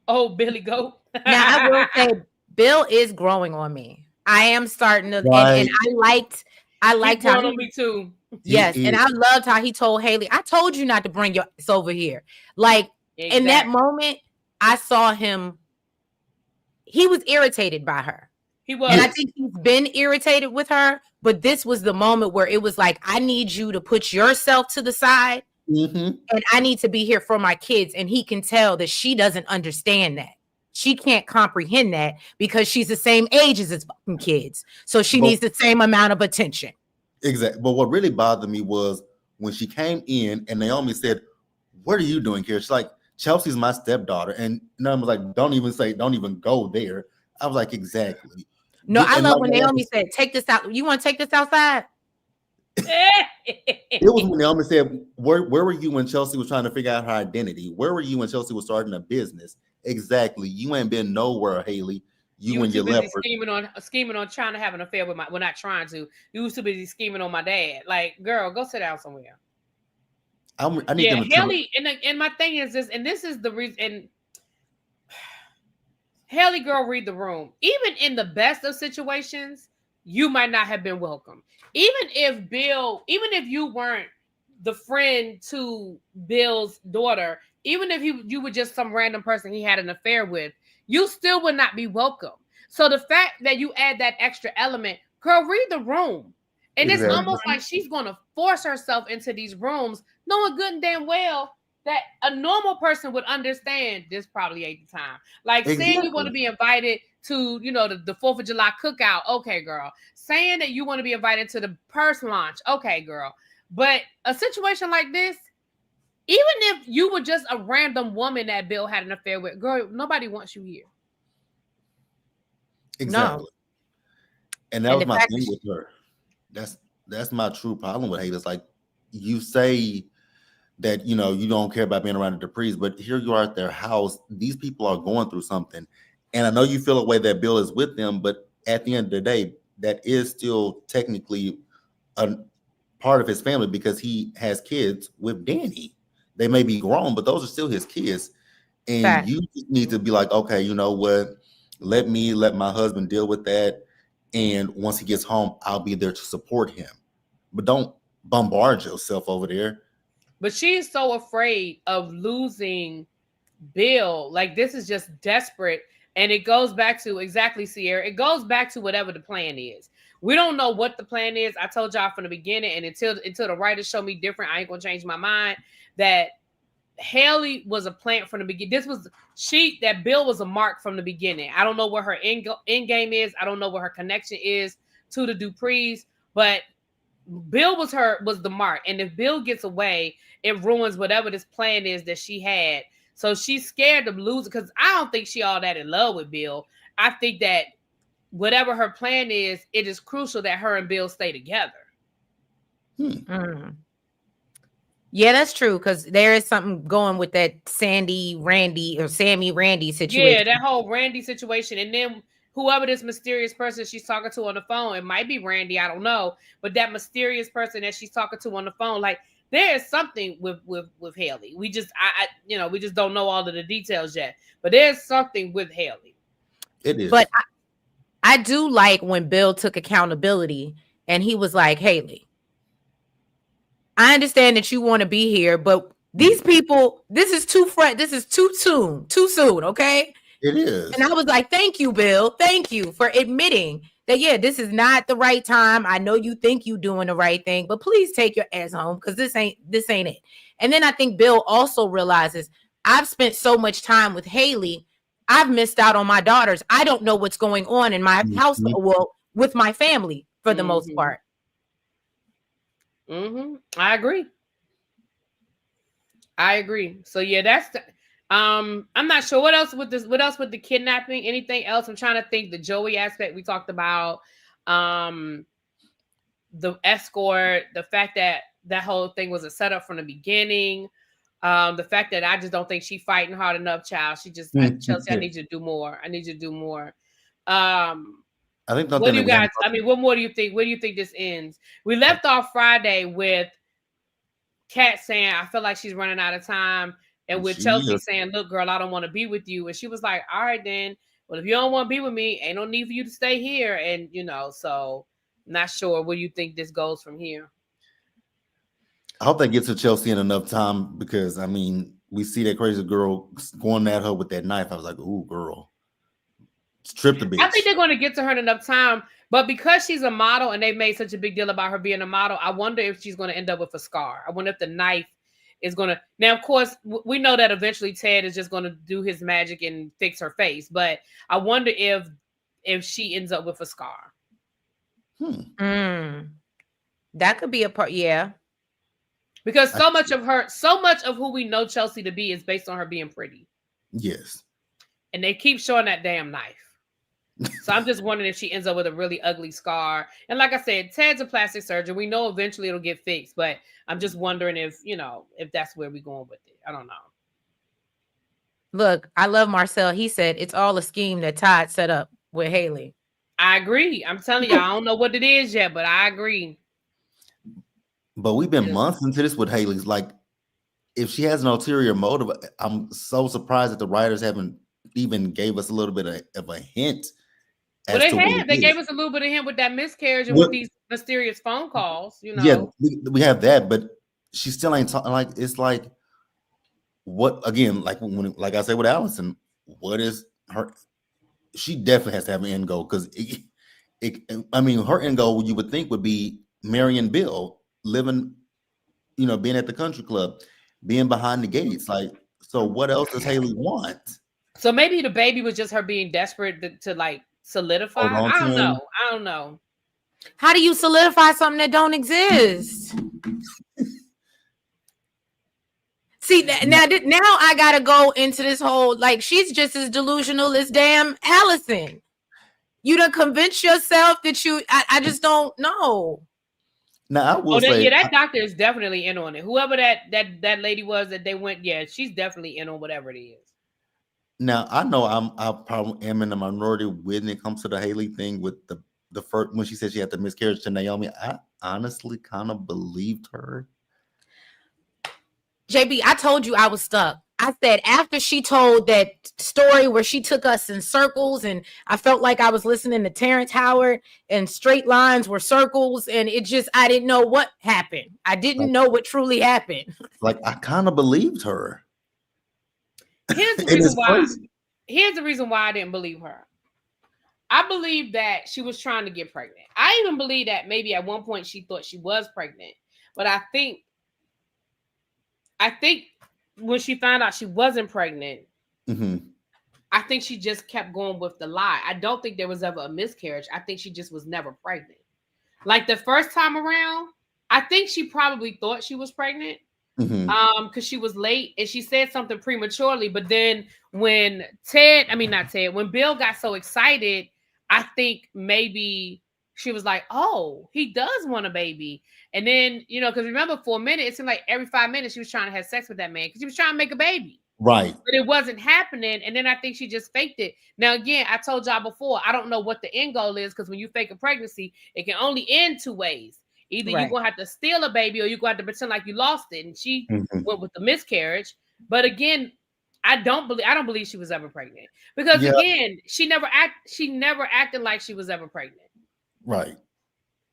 Oh, Billy Goat. Now I will say, Bill is growing on me. I am starting to, and I liked how on me too. Yes, and I loved how he told Haley, "I told you not to bring your ass over here." Like in that moment, I saw him. He was irritated by her. He was, and I think he's been irritated with her. But this was the moment where it was like, "I need you to put yourself to the side, and I need to be here for my kids." And he can tell that she doesn't understand that. She can't comprehend that because she's the same age as his fucking kids, so she needs the same amount of attention. Exactly. But what really bothered me was when she came in and Naomi said, "What are you doing here?" She's like, "Chelsea's my stepdaughter." And Naomi was like, don't even go there. I was like, exactly. No, I love when Naomi said, "Take this out. You want to take this outside?" It was when Naomi said, where were you when Chelsea was trying to figure out her identity? Where were you when Chelsea was starting a business? Exactly. You ain't been nowhere, Haley. You and your leopard scheming on trying to have an affair with my. We're not trying to. You was too busy scheming on my dad. Like, girl, go sit down somewhere. I need them to Haley. And my thing is this, and this is the reason. And Haley, girl, read the room. Even in the best of situations, you might not have been welcome. Even if you weren't the friend to Bill's daughter, even if you were just some random person he had an affair with, you still would not be welcome. So the fact that you add that extra element, girl, read the room. And It's almost like she's going to force herself into these rooms, knowing good and damn well that a normal person would understand this probably ain't the time. Like saying you want to be invited to, the 4th of July cookout. Okay, girl. Saying that you want to be invited to the purse launch. Okay, girl. But a situation like this, even if you were just a random woman that Bill had an affair with, girl, nobody wants you here. Exactly. No. And that was my thing with her. That's my true problem with Haley. It's like, you say that, you don't care about being around the Duprees, but here you are at their house. These people are going through something. And I know you feel a way that Bill is with them, but at the end of the day, that is still technically a part of his family because he has kids with Danny. They may be grown, but those are still his kids. And Fact. you just need to be like, okay, you know what? Let my husband deal with that. And once he gets home, I'll be there to support him. But don't bombard yourself over there. But she's so afraid of losing Bill. Like, this is just desperate. And it goes back to exactly, Sierra. It goes back to whatever the plan is. We don't know what the plan is. I told y'all from the beginning, and until the writers show me different, I ain't gonna change my mind. That Haley was a plant from the beginning. That Bill was a mark from the beginning. I don't know what her end game is. I don't know what her connection is to the Duprees, but Bill was the mark. And if Bill gets away, it ruins whatever this plan is that she had. So she's scared of losing, because I don't think she all that in love with Bill. I think that whatever her plan is, it is crucial that her and Bill stay together. Yeah, that's true, because there is something going with that Sammy Randy situation. Yeah, that whole Randy situation. And then whoever this mysterious person she's talking to on the phone, it might be Randy, I don't know. But that mysterious person that she's talking to on the phone, like, there is something with Haley. We just, we just don't know all of the details yet. But there's something with Haley. It is. But I do like when Bill took accountability and he was like, Haley, I understand that you want to be here, but these people, this is too soon, okay? It is. And I was like, thank you, Bill. Thank you for admitting that, yeah, this is not the right time. I know you think you're doing the right thing, but please take your ass home, because this ain't it. And then I think Bill also realizes, I've spent so much time with Haley, I've missed out on my daughters. I don't know what's going on in my house, well, with my family for the most part. I agree. So yeah, that's I'm not sure what else with the kidnapping. Anything else? I'm trying to think. The Joey aspect we talked about, the escort, the fact that whole thing was a setup from the beginning, the fact that I just don't think she's fighting hard enough, child. She just Chelsea, I need you to do more. I think what do you guys? What more do you think? Where do you think this ends? We left off Friday with Kat saying, I feel like she's running out of time. And with Chelsea saying, look, girl, I don't want to be with you. And she was like, all right, then. Well, if you don't want to be with me, ain't no need for you to stay here. And, so not sure where you think this goes from here. I hope they get to Chelsea in enough time, because, we see that crazy girl going at her with that knife. I was like, ooh, girl. Strip the bitch. I think they're going to get to her in enough time. But because she's a model and they made such a big deal about her being a model, I wonder if she's going to end up with a scar. I wonder if the knife is going to... Now, of course, we know that eventually Ted is just going to do his magic and fix her face. But I wonder if she ends up with a scar. That could be a part, yeah. Because so much of who we know Chelsea to be is based on her being pretty. Yes. And they keep showing that damn knife. So I'm just wondering if she ends up with a really ugly scar. And like I said, Ted's a plastic surgeon. We know eventually it'll get fixed, but I'm just wondering if that's where we're going with it. I don't know. Look, I love Marcel. He said it's all a scheme that Todd set up with Haley. I agree. I'm telling you, I don't know what it is yet, but I agree. But we've been months into this with Haley's. Like, if she has an ulterior motive, I'm so surprised that the writers haven't even gave us a little bit of a hint. Well, they gave us a little bit of hint with that miscarriage and with these mysterious phone calls. Yeah, we have that, but she still ain't talking. Like, it's like, what again? Like I said with Allison, what is her? She definitely has to have an end goal, because her end goal you would think would be marrying Bill, living, being at the country club, being behind the gates. Like, so what else does Haley want? So maybe the baby was just her being desperate to like solidify. I don't know. How do you solidify something that don't exist? See, now I gotta go into this whole, like, she's just as delusional as damn Allison. You done convince yourself that I just don't know. Now I will say, that doctor is definitely in on it. Whoever that lady was that they went, she's definitely in on whatever it is. Now I know I probably am in the minority when it comes to the Haley thing with the first when she said she had the miscarriage to Naomi. I honestly kind of believed her. JB, I told you I was stuck. I said after she told that story where she took us in circles and I felt like I was listening to Terrence Howard and straight lines were circles and I didn't know what happened. I didn't know what truly happened. Like I kind of believed her. Here's the reason why. Here's the reason why I didn't believe her. I believe that she was trying to get pregnant. I even believe that maybe at one point she thought she was pregnant. But I think when she found out she wasn't pregnant, I think she just kept going with the lie. I don't think there was ever a miscarriage. I think she just was never pregnant. Like the first time around, I think she probably thought she was pregnant. Because she was late and she said something prematurely. But then when when Bill got so excited, I think maybe she was like, oh, he does want a baby. And then, because remember for a minute, it seemed like every 5 minutes she was trying to have sex with that man because she was trying to make a baby. Right. But it wasn't happening. And then I think she just faked it. Now, again, I told y'all before, I don't know what the end goal is because when you fake a pregnancy, it can only end two ways. Either you're going to have to steal a baby or you're going to have to pretend like you lost it. And she went with the miscarriage. But again, I don't believe she was ever pregnant. Because again, she never acted like she was ever pregnant. Right.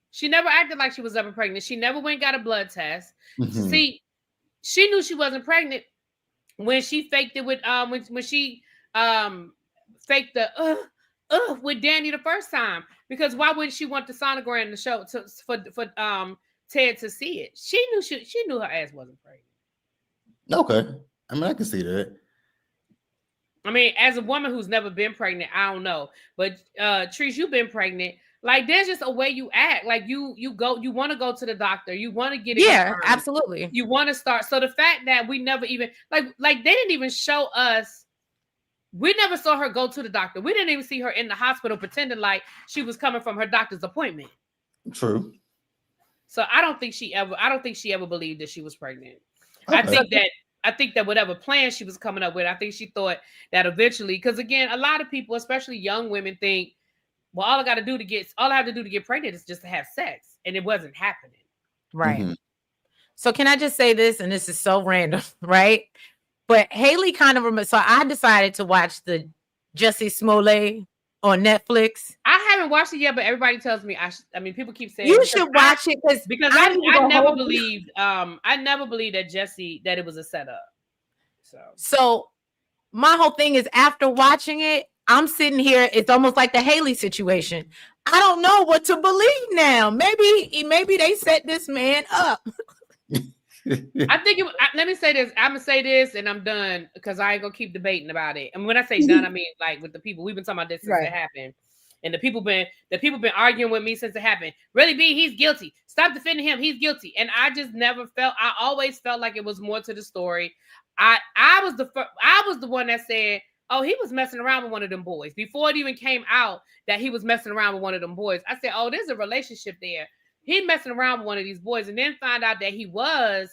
She never acted like she was ever pregnant. She never went and got a blood test. See, she knew she wasn't pregnant when she faked it with when she faked the with Danny the first time. Because why wouldn't she want the sonogram to show for Ted to see it? She knew her ass wasn't pregnant. Okay, I mean I can see that. I mean, as a woman who's never been pregnant, I don't know, but Trees, you've been pregnant. Like there's just a way you act. Like you want to go to the doctor. You want to get it. Yeah, confirmed. absolutely. You want to start. So the fact that we never even like they didn't even show us. We never saw her go to the doctor. We didn't even see her in the hospital pretending like she was coming from her doctor's appointment. True. So I don't think she ever believed that she was pregnant. Okay. I think that whatever plan she was coming up with, I think she thought that eventually, because again, a lot of people, especially young women, think, well, all I have to do to get pregnant is just to have sex, and it wasn't happening. Right. So can I just say this, and this is so random, right? But Haley kind of remember. So I decided to watch the Jussie Smollett on Netflix. I haven't watched it yet, but everybody tells me I mean, people keep saying you should watch it because I never believed that Jussie that it was a setup. So my whole thing is after watching it, I'm sitting here. It's almost like the Haley situation. I don't know what to believe now. Maybe they set this man up. I think let me say this. I'm gonna say this and I'm done because I ain't gonna keep debating about it. And when I say done, I mean like with the people we've been talking about this since it happened, and the people been arguing with me since it happened. Really, he's guilty. Stop defending him. He's guilty. And I just never felt. I always felt like it was more to the story. I was the one that said, oh, he was messing around with one of them boys before it even came out that he was messing around with one of them boys. I said, oh, there's a relationship there. He messing around with one of these boys and then find out that he was.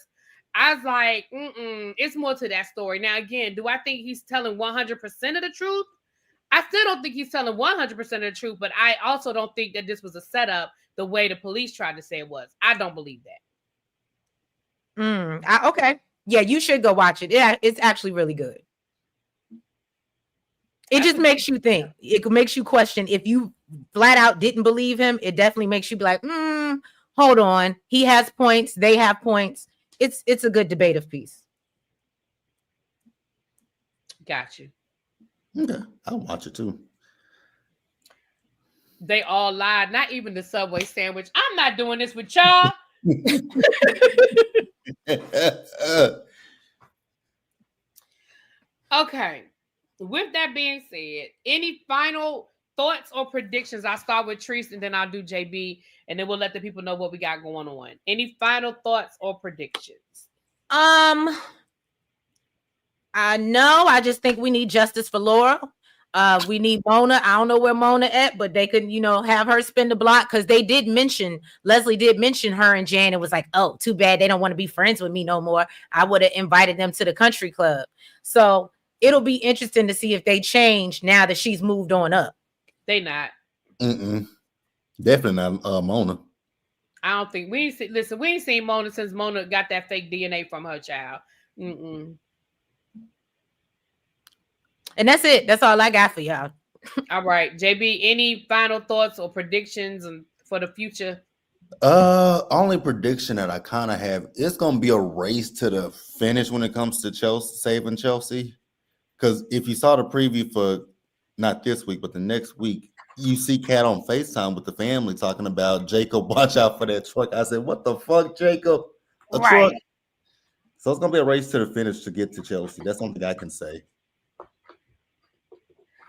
I was like, it's more to that story. Now, again, do I think he's telling 100% of the truth? I still don't think he's telling 100% of the truth, but I also don't think that this was a setup the way the police tried to say it was. I don't believe that. Okay. Yeah, you should go watch it. Yeah, it's actually really good. It just makes you think. It makes you question if you flat out didn't believe him. It definitely makes you be like, hold on. He has points. They have points. It's a good debative piece. Got you. Okay, I'll watch it too. They all lied. Not even the Subway sandwich. I'm not doing this with y'all. Okay. With that being said, any final thoughts or predictions? I'll start with Treese and then I'll do JB and then we'll let the people know what we got going on. Any final thoughts or predictions? I know. I just think we need justice for Laura. We need Mona. I don't know where Mona at, but they could, have her spin the block because Leslie did mention her and Jan. It was like, oh, too bad they don't want to be friends with me no more. I would have invited them to the country club. So it'll be interesting to see if they change now that she's moved on up. They not. Definitely not Mona. I don't think we ain't seen Mona since Mona got that fake DNA from her child. And that's it. That's all I got for y'all. All right, JB, any final thoughts or predictions for the future? Only prediction that I kind of have, it's gonna be a race to the finish when it comes to Chelsea saving Chelsea. Because if you saw the preview for not this week, but the next week, you see Kat on FaceTime with the family talking about Jacob, watch out for that truck. I said, what the fuck, Jacob? A truck? So it's gonna be a race to the finish to get to Chelsea. That's something I can say.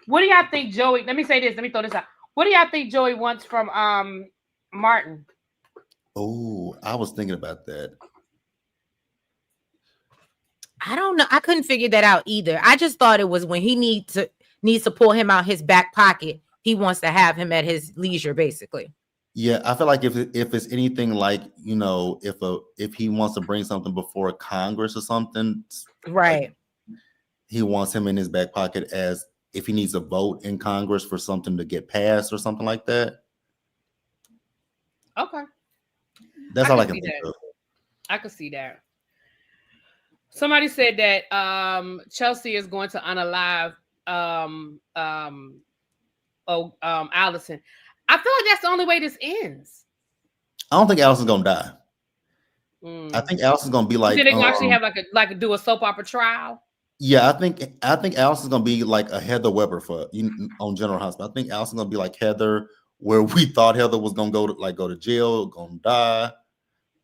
What do y'all think, Joey? Let me say this. Let me throw this out. What do y'all think Joey wants from Martin? Oh, I was thinking about that. I don't know. I couldn't figure that out either. I just thought it was when he needs to pull him out his back pocket, he wants to have him at his leisure, basically. Yeah, I feel like if it's anything like, if he wants to bring something before Congress or something, right? Like, he wants him in his back pocket as if he needs a vote in Congress for something to get passed or something like that. Okay, that's all I can think of. I could see that. Somebody said that Chelsea is going to unalive Allison. I feel like that's the only way this ends. I don't think Allison's gonna die. I think Allison's gonna be like. Did they actually have do a soap opera trial? Yeah, I think Allison's gonna be like a Heather Weber on General Hospital. I think Allison's gonna be like Heather, where we thought Heather was gonna go to jail, gonna die,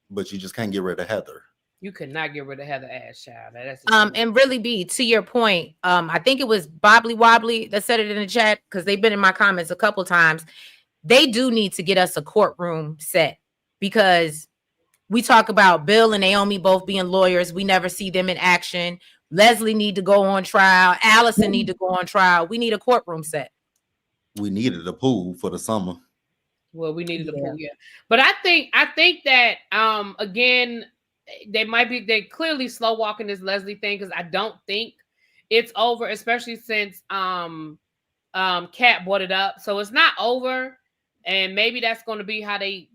but you just can't get rid of Heather. You could not get rid of Heather ass child. That's and really be to your point. I think it was Bobbly Wobbly that said it in the chat because they've been in my comments a couple times. They do need to get us a courtroom set because we talk about Bill and Naomi both being lawyers. We never see them in action. Leslie need to go on trial. Allison need to go on trial. We need a courtroom set. We needed a pool for the summer. Well, we needed a pool, yeah. But I think that again, they're clearly slow walking this Leslie thing because I don't think it's over, especially since Kat brought it up. So it's not over. And maybe that's going to be how they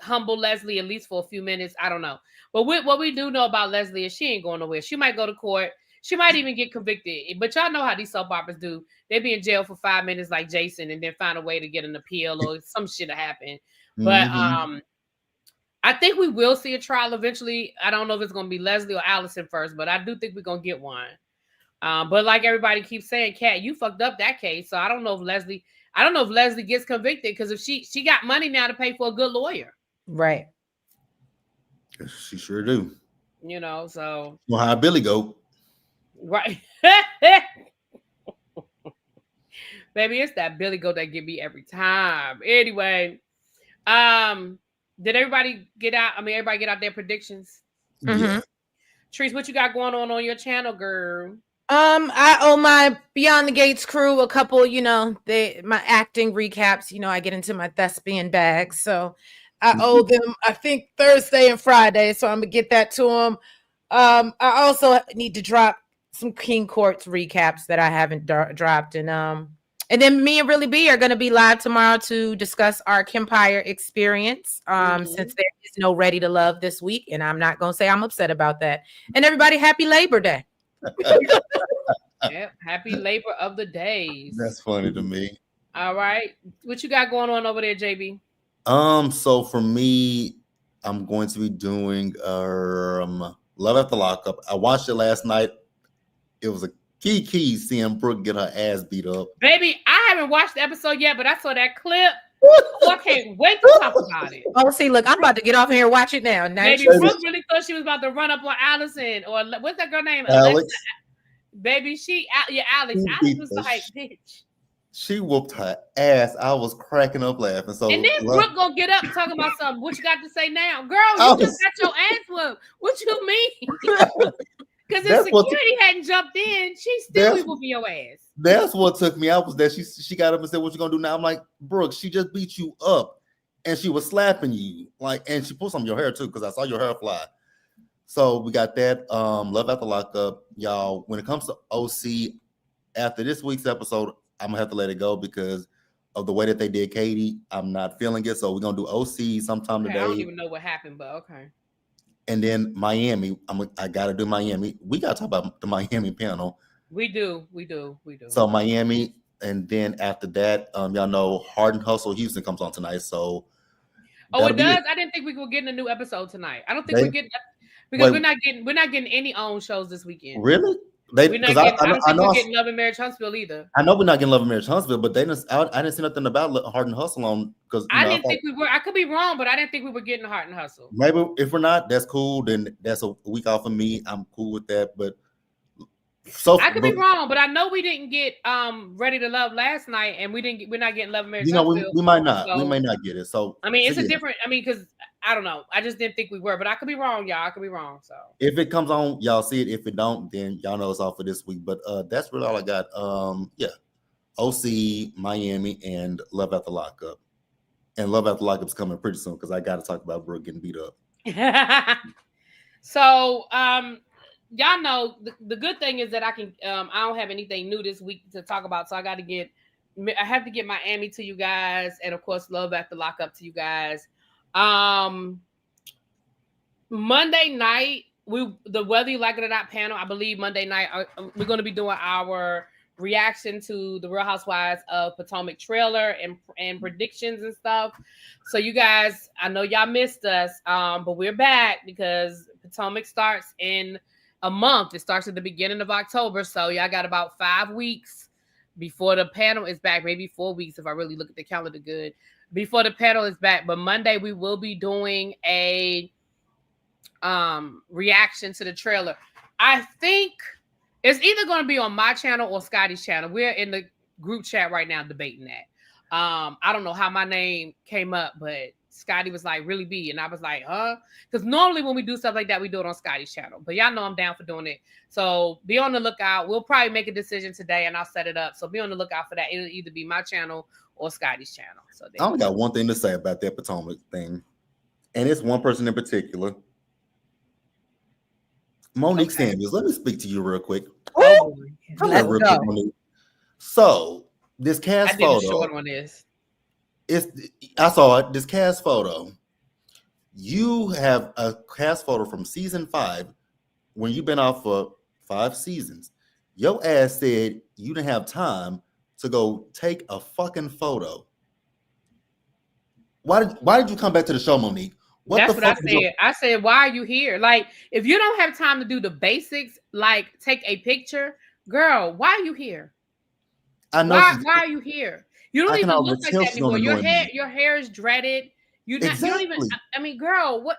humble Leslie, at least for a few minutes. I don't know. But what we do know about Leslie is she ain't going nowhere. She might go to court. She might even get convicted. But y'all know how these soap operas do. They be in jail for 5 minutes like Jason and then find a way to get an appeal or some shit to happen. But I think we will see a trial eventually. I don't know if it's going to be Leslie or Allison first, but I do think we're going to get one. But like everybody keeps saying, Kat, you fucked up that case. So I don't know if Leslie gets convicted because if she got money now to pay for a good lawyer. Right. She sure do. So. Well, how Billy go? Right. Baby, it's that Billy Goat that get me every time. Anyway, did everybody get out? Everybody get out their predictions? Yeah. Trees, what you got going on your channel, girl? I owe my Beyond the Gates crew a couple, my acting recaps. I get into my thespian bag. So I owe them, I think, Thursday and Friday. So I'm going to get that to them. I also need to drop some King Courts recaps that I haven't dropped. And then me and Really B are going to be live tomorrow to discuss our Kempire experience. Since there is no Ready to Love this week. And I'm not going to say I'm upset about that. And everybody, happy Labor Day. Yep, happy Labor of the Days. That's funny to me. All right. What you got going on over there, JB? So for me, I'm going to be doing Love After Lockup. I watched it last night. It was a key seeing Brooke get her ass beat up. Baby, I haven't watched the episode yet, but I saw that clip. So I can't wait to talk about it. Oh, see, look, I'm about to get off here and watch it now. Baby, Brooke really thought she was about to run up on Allison, or what's that girl name? Alex. Baby, Alex. Alex was like, bitch. She whooped her ass. I was cracking up laughing. So and then Brooke gonna get up and talk about something. What you got to say now? Girl, you just got your ass whooped. What you mean? Because if security hadn't jumped in, she still would be your ass. That's what took me out was that she got up and said, "What you gonna do now?" I'm like, Brooke, she just beat you up, and she was slapping you, and she pulled some of your hair too, because I saw your hair fly. So we got that. Love After Lockup, y'all. When it comes to OC, after this week's episode, I'm gonna have to let it go because of the way that they did Katie. I'm not feeling it, so we're gonna do OC sometime Okay, today. I don't even know what happened, but okay. And then Miami, I gotta do Miami. We gotta talk about the Miami panel. We do. So Miami, and then after that, y'all know Hard and Hustle Houston comes on tonight. So it does. I didn't think we were getting a new episode tonight. I don't think we're getting because we're not getting any own shows this weekend. Really? I don't think we're getting Love and Marriage Huntsville either. I know we're not getting Love and Marriage Huntsville, but I didn't see nothing about Hard and Hustle on because I didn't think we were. I could be wrong, but I didn't think we were getting Hard and Hustle. Maybe if we're not, that's cool. Then that's a week off of me. I'm cool with that. But I could be wrong, but I know we didn't get Ready to Love last night, and we're not getting Love and Marriage Huntsville. We might not. So, we may not get it. So I mean, it's a different. I mean, because I don't know. I just didn't think we were, but I could be wrong, y'all. I could be wrong. So if it comes on, y'all see it. If it don't, then y'all know it's all for this week. But that's really all I got. Yeah, OC, Miami, and Love After Lockup. And Love After Lockup is coming pretty soon because I got to talk about Brooke getting beat up. So y'all know the good thing is that I don't have anything new this week to talk about. So I have to get Miami to you guys, and of course Love After Lockup to you guys. Monday night, the Whether You Like It or Not panel, I believe Monday night, we're going to be doing our reaction to the Real Housewives of Potomac trailer and predictions and stuff. So you guys, I know y'all missed us, but we're back because Potomac starts in a month. It starts at the beginning of October. So y'all got about 5 weeks before the panel is back, maybe 4 weeks if I really look at the calendar good, before the panel is back. But Monday we will be doing a reaction to the trailer. I think it's either going to be on my channel or Scotty's channel. We're in the group chat right now debating that. I don't know how my name came up, but Scotty was like, "Really be?" And I was like, "Huh?" Because normally when we do stuff like that, we do it on Scotty's channel. But y'all know I'm down for doing it. So be on the lookout. We'll probably make a decision today and I'll set it up. So be on the lookout for that. It'll either be my channel or Scotty's channel. So I only got one thing to say about that Potomac thing. And it's one person in particular. Monique Sanders. Let me speak to you real quick. Come here real quick, Monique. So this cast photo. I did a short on this. I saw it. This cast photo. You have a cast photo from season 5 when you've been out for 5 seasons. Your ass said you didn't have time to go take a fucking photo. Why did you come back to the show, Monique? That's what I said. I said, why are you here? Like, if you don't have time to do the basics, like take a picture, girl, why are you here? I know. Why are you here? You don't even look like that anymore. Your hair is dreaded. You don't even. I mean, girl, what?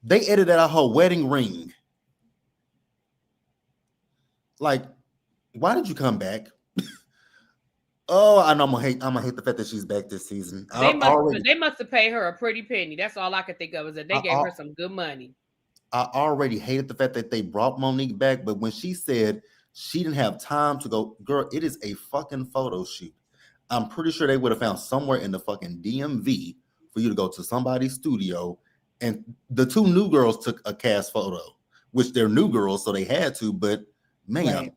They edited out her wedding ring. Like, why did you come back? Oh, I know I'm gonna hate the fact that she's back this season. They must have paid her a pretty penny. That's all I could think of is that they gave her some good money. I already hated the fact that they brought Monique back, but when she said she didn't have time to go, girl, it is a fucking photo shoot. I'm pretty sure they would have found somewhere in the fucking DMV for you to go to somebody's studio. And the 2 new girls took a cast photo, which they're new girls, so they had to, but man. Right.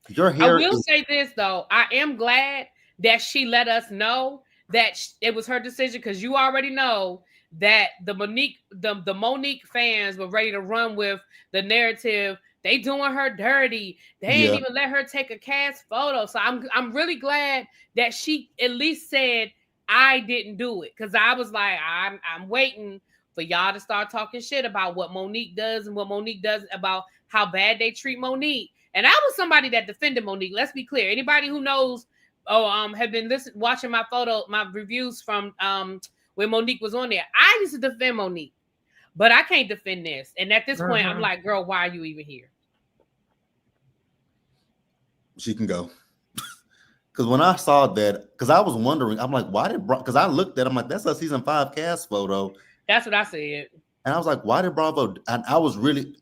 Your hair. I will say this though, I am glad that she let us know that it was her decision because you already know that the Monique fans were ready to run with the narrative. They doing her dirty. They ain't even let her take a cast photo. So I'm really glad that she at least said I didn't do it because I was like I'm waiting for y'all to start talking shit about what Monique does and what Monique does about how bad they treat Monique. And I was somebody that defended Monique. Let's be clear. Anybody who knows, have been watching my reviews from when Monique was on there. I used to defend Monique, but I can't defend this. And at this point, I'm like, girl, why are you even here? She can go. Because when I saw that, because I was wondering, I'm like, why did because I looked at it, I'm like, that's a season 5 cast photo. That's what I said. And I was like, why did Bravo? And I was really.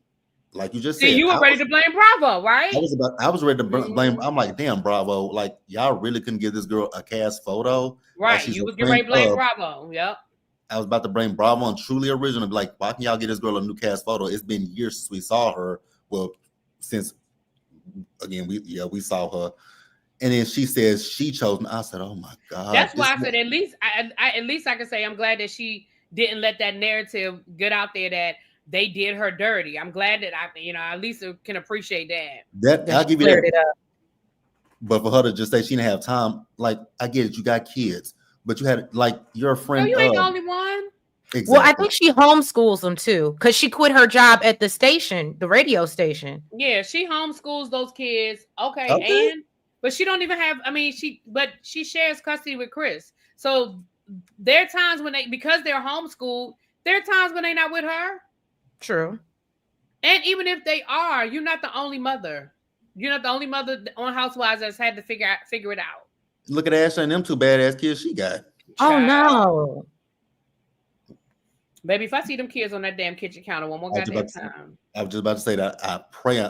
Like you just said, you were ready to blame Bravo, right? I was ready to blame. I'm like, damn, Bravo! Like y'all really couldn't give this girl a cast photo, right? You was getting ready to blame Bravo. Yep. I was about to blame Bravo and Truly Original. Like, why can y'all get this girl a new cast photo? It's been years since we saw her. Well, since again we saw her. And then she says she chose. And I said, "Oh my God!" That's why I said at least I can say I'm glad that she didn't let that narrative get out there that they did her dirty. I'm glad that at least can appreciate that. That I'll give you that. It up. But for her to just say she didn't have time, like I get it, you got kids, but you had like your friend. No, you ain't the only one. Exactly. Well, I think she homeschools them too, because she quit her job at the station, the radio station. Yeah, she homeschools those kids. Okay. But she don't even have. She shares custody with Chris. So there are times when because they're homeschooled, there are times when they're not with her. True. And even if they are, you're not the only mother. You're not the only mother on Housewives that's had to figure it out. Look at Ashley and them two badass kids she got. Oh no. Baby, if I see them kids on that damn kitchen counter one more goddamn time. I was just about to say that. I pray.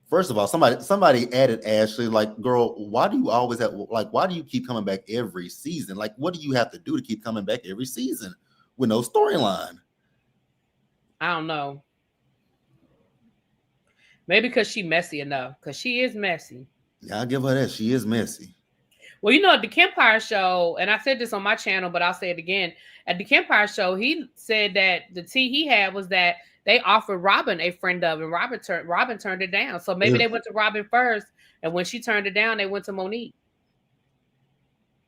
First of all, somebody added Ashley, like, girl, why do you always why do you keep coming back every season? Like, what do you have to do to keep coming back every season with no storyline? I don't know. Maybe because she messy enough. Because she is messy. Yeah, I'll give her that. She is messy. Well, at the Kempire show, and I said this on my channel, but I'll say it again. At the Kempire show, he said that the tea he had was that they offered Robin a friend of, and Robin turned it down. So maybe they went to Robin first, and when she turned it down, they went to Monique.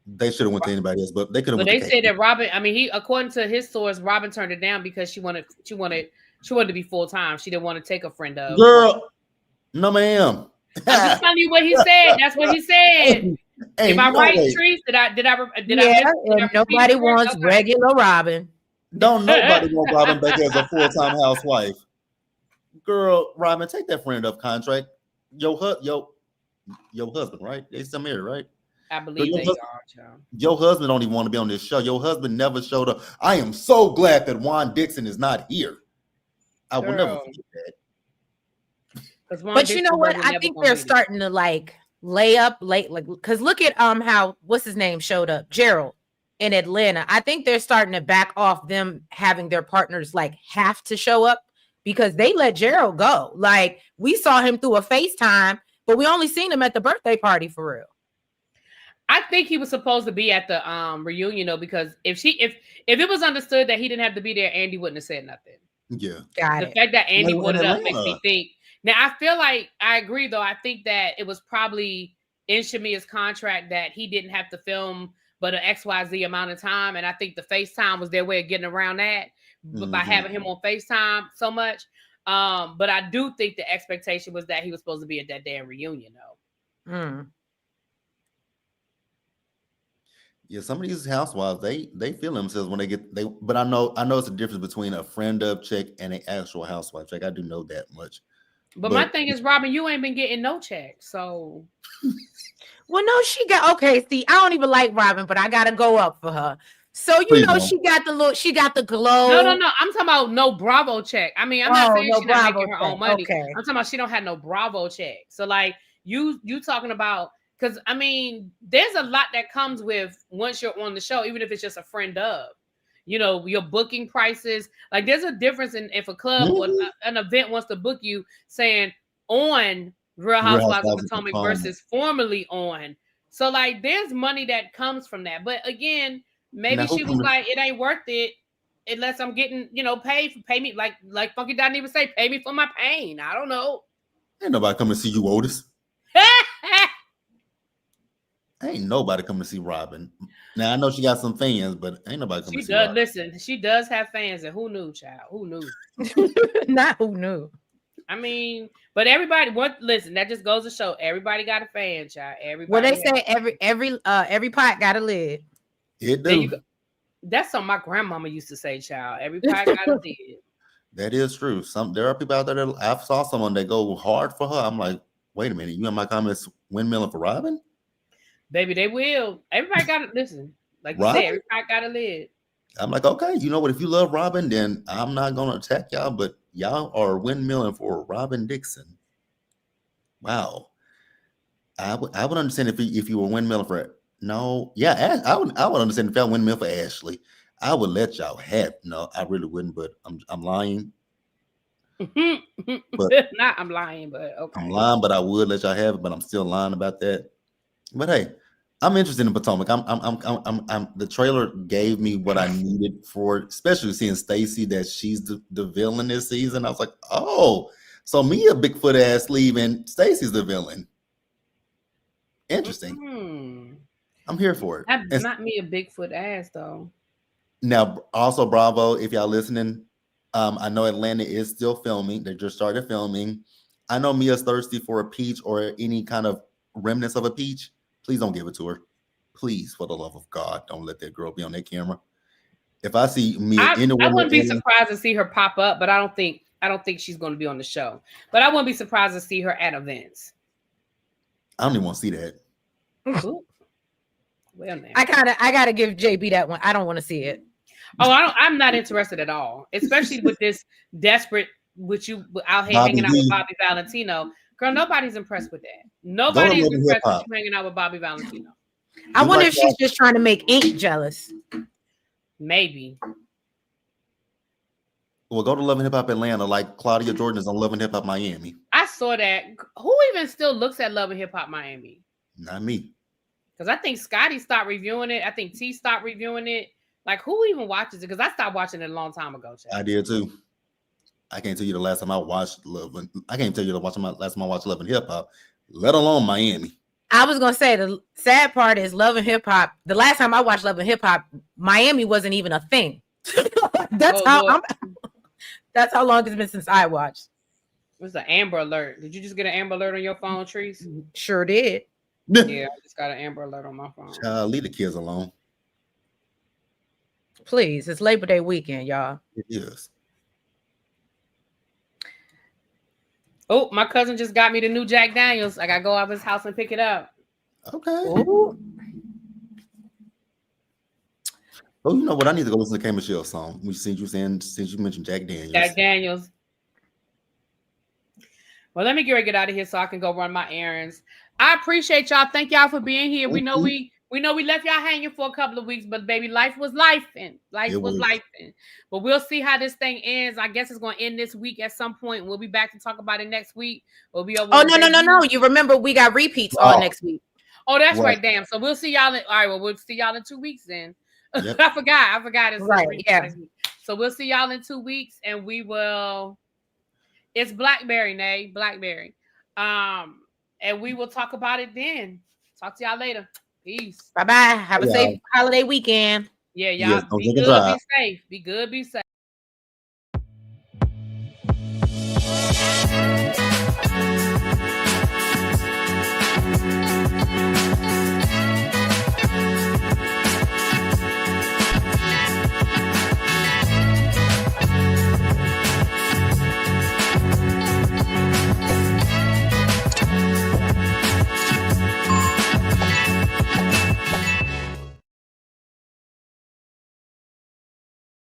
They should have went to anybody else, but they could have. But they said that Robin. According to his source, Robin turned it down because she wanted to be full time. She didn't want to take a friend of. Girl, no, ma'am. I'm just telling you what he said. That's what he said. Am I right, Trees? Did I nobody wants regular Robin. Don't nobody want Robin back as a full-time housewife. Girl, Robin, take that friend of contract. Your husband, right? They still married, right? I believe they are, child. Your husband don't even want to be on this show. Your husband never showed up. I am so glad that Juan Dixon is not here. I will never forget that. But you know what? I think they're starting to lay up late, because look at how what's his name showed up, Gerald in Atlanta. I think they're starting to back off them having their partners have to show up, because they let Gerald go. Like, we saw him through a FaceTime, but we only seen him at the birthday party for real. I think he was supposed to be at the reunion though, because if it was understood that he didn't have to be there, Andy wouldn't have said nothing. Yeah, the fact that Andy brought it up makes me think. Now, I feel like I agree, though. I think that it was probably in Shamia's contract that he didn't have to film but an XYZ amount of time. And I think the FaceTime was their way of getting around that by having him on FaceTime so much. But I do think the expectation was that he was supposed to be at that damn reunion, though. Yeah, some of these housewives, they feel themselves when but I know it's a difference between a friend of check and an actual housewife check. I do know that much. But my thing is, Robin, you ain't been getting no checks, so. Well, no, she got okay. See, I don't even like Robin, but I gotta go up for her. So she got the glow. No. I'm talking about no Bravo check. I'm not saying she's not making her own money. Okay. I'm talking about she don't have no Bravo check. So you talking about, because there's a lot that comes with once you're on the show, even if it's just a friend of. Your booking prices. Like, there's a difference in if a club or an event wants to book you, saying on Real Housewives of Potomac versus formerly on. So, there's money that comes from that. But again, maybe she was like, it ain't worth it unless I'm getting, pay me. Like Funky didn't even say, pay me for my pain. I don't know. Ain't nobody coming to see you, Otis. Ain't nobody coming to see Robin. Now, I know she got some fans, but ain't nobody coming to see Robin. Listen, she does have fans, and who knew, child? Who knew? Not who knew. But everybody, listen, that just goes to show everybody got a fan, child. Everybody. Well, they say every pot got a lid. It do. That's something my grandmama used to say, child. Every pot got a lid. That is true. There are people out there that I saw someone that go hard for her. I'm like, wait a minute, you in my comments windmilling for Robin? Baby, they will. Everybody got to listen. Like you said, everybody got a lid. I'm like, okay, you know what? If you love Robin, then I'm not going to attack y'all, but y'all are windmilling for Robin Dixon. Wow. I would understand if you were windmilling for it. No. Yeah, I would understand if y'all windmill for Ashley. I would let y'all have. No, I really wouldn't, but I'm lying. I'm lying, but okay. I'm lying, but I would let y'all have it, but I'm still lying about that. But hey, I'm interested in Potomac. I'm the trailer gave me what I needed for it, especially seeing Stacy that she's the villain this season. I was like, oh, so Mia Bigfoot ass leaving, Stacy's the villain. Interesting. Mm-hmm. I'm here for it. That's not me a Bigfoot ass though. Now, also Bravo, if y'all listening, I know Atlanta is still filming. They just started filming. I know Mia's thirsty for a peach or any kind of remnants of a peach. Please don't give it to her. Please, for the love of God, don't let that girl be on that camera. If I see Mia anywhere, I wouldn't be surprised to see her pop up, but I don't think she's going to be on the show. But I wouldn't be surprised to see her at events. I don't even want to see that. Ooh. Well, now. I gotta give JB that one. I don't want to see it. Oh, I'm not interested at all, especially with this desperate with you out here Bobby hanging out V. with Bobby Valentino. Girl, nobody's impressed with that. Nobody's impressed with you hanging out with Bobby Valentino. I wonder if she's just trying to make Ink jealous. Maybe. Well, go to Love and Hip Hop Atlanta like Claudia Jordan is on Love and Hip Hop Miami. I saw that. Who even still looks at Love and Hip Hop Miami? Not me. Because I think Scotty stopped reviewing it. I think T stopped reviewing it. Like, who even watches it? Because I stopped watching it a long time ago. Chad. I did too. I can't tell you the last time I watched Love. I can't tell you the last time I watched Love and Hip Hop, let alone Miami. I was gonna say the sad part is Love and Hip Hop. The last time I watched Love and Hip Hop, Miami wasn't even a thing. That's how long it's been since I watched. What's the Amber Alert? Did you just get an Amber Alert on your phone, Trees? Sure did. Yeah, I just got an Amber Alert on my phone. Leave the kids alone. Please, it's Labor Day weekend, y'all. It is. Oh, my cousin just got me the new Jack Daniels. I gotta go out of his house and pick it up. Okay. Ooh. Oh, you know what? I need to go listen to K Michelle song. Since you mentioned Jack Daniels. Jack Daniels. Well, let me get out of here so I can go run my errands. I appreciate y'all. Thank y'all for being here. We know we left y'all hanging for a couple of weeks, but baby, life was life. But we'll see how this thing ends. I guess it's going to end this week at some point. We'll be back to talk about it next week. We'll be over. Oh, no. You remember we got repeats all next week. Oh, that's right. Damn. So we'll see y'all. All right. Well, we'll see y'all in 2 weeks then. Yep. I forgot. It's right. Yeah. So we'll see y'all in 2 weeks, and we will. It's Blackberry, Nay. Blackberry. And we will talk about it then. Talk to y'all later. Peace. Bye-bye. Have a safe holiday weekend. Yeah, y'all. Be good, be safe. Be good, be safe.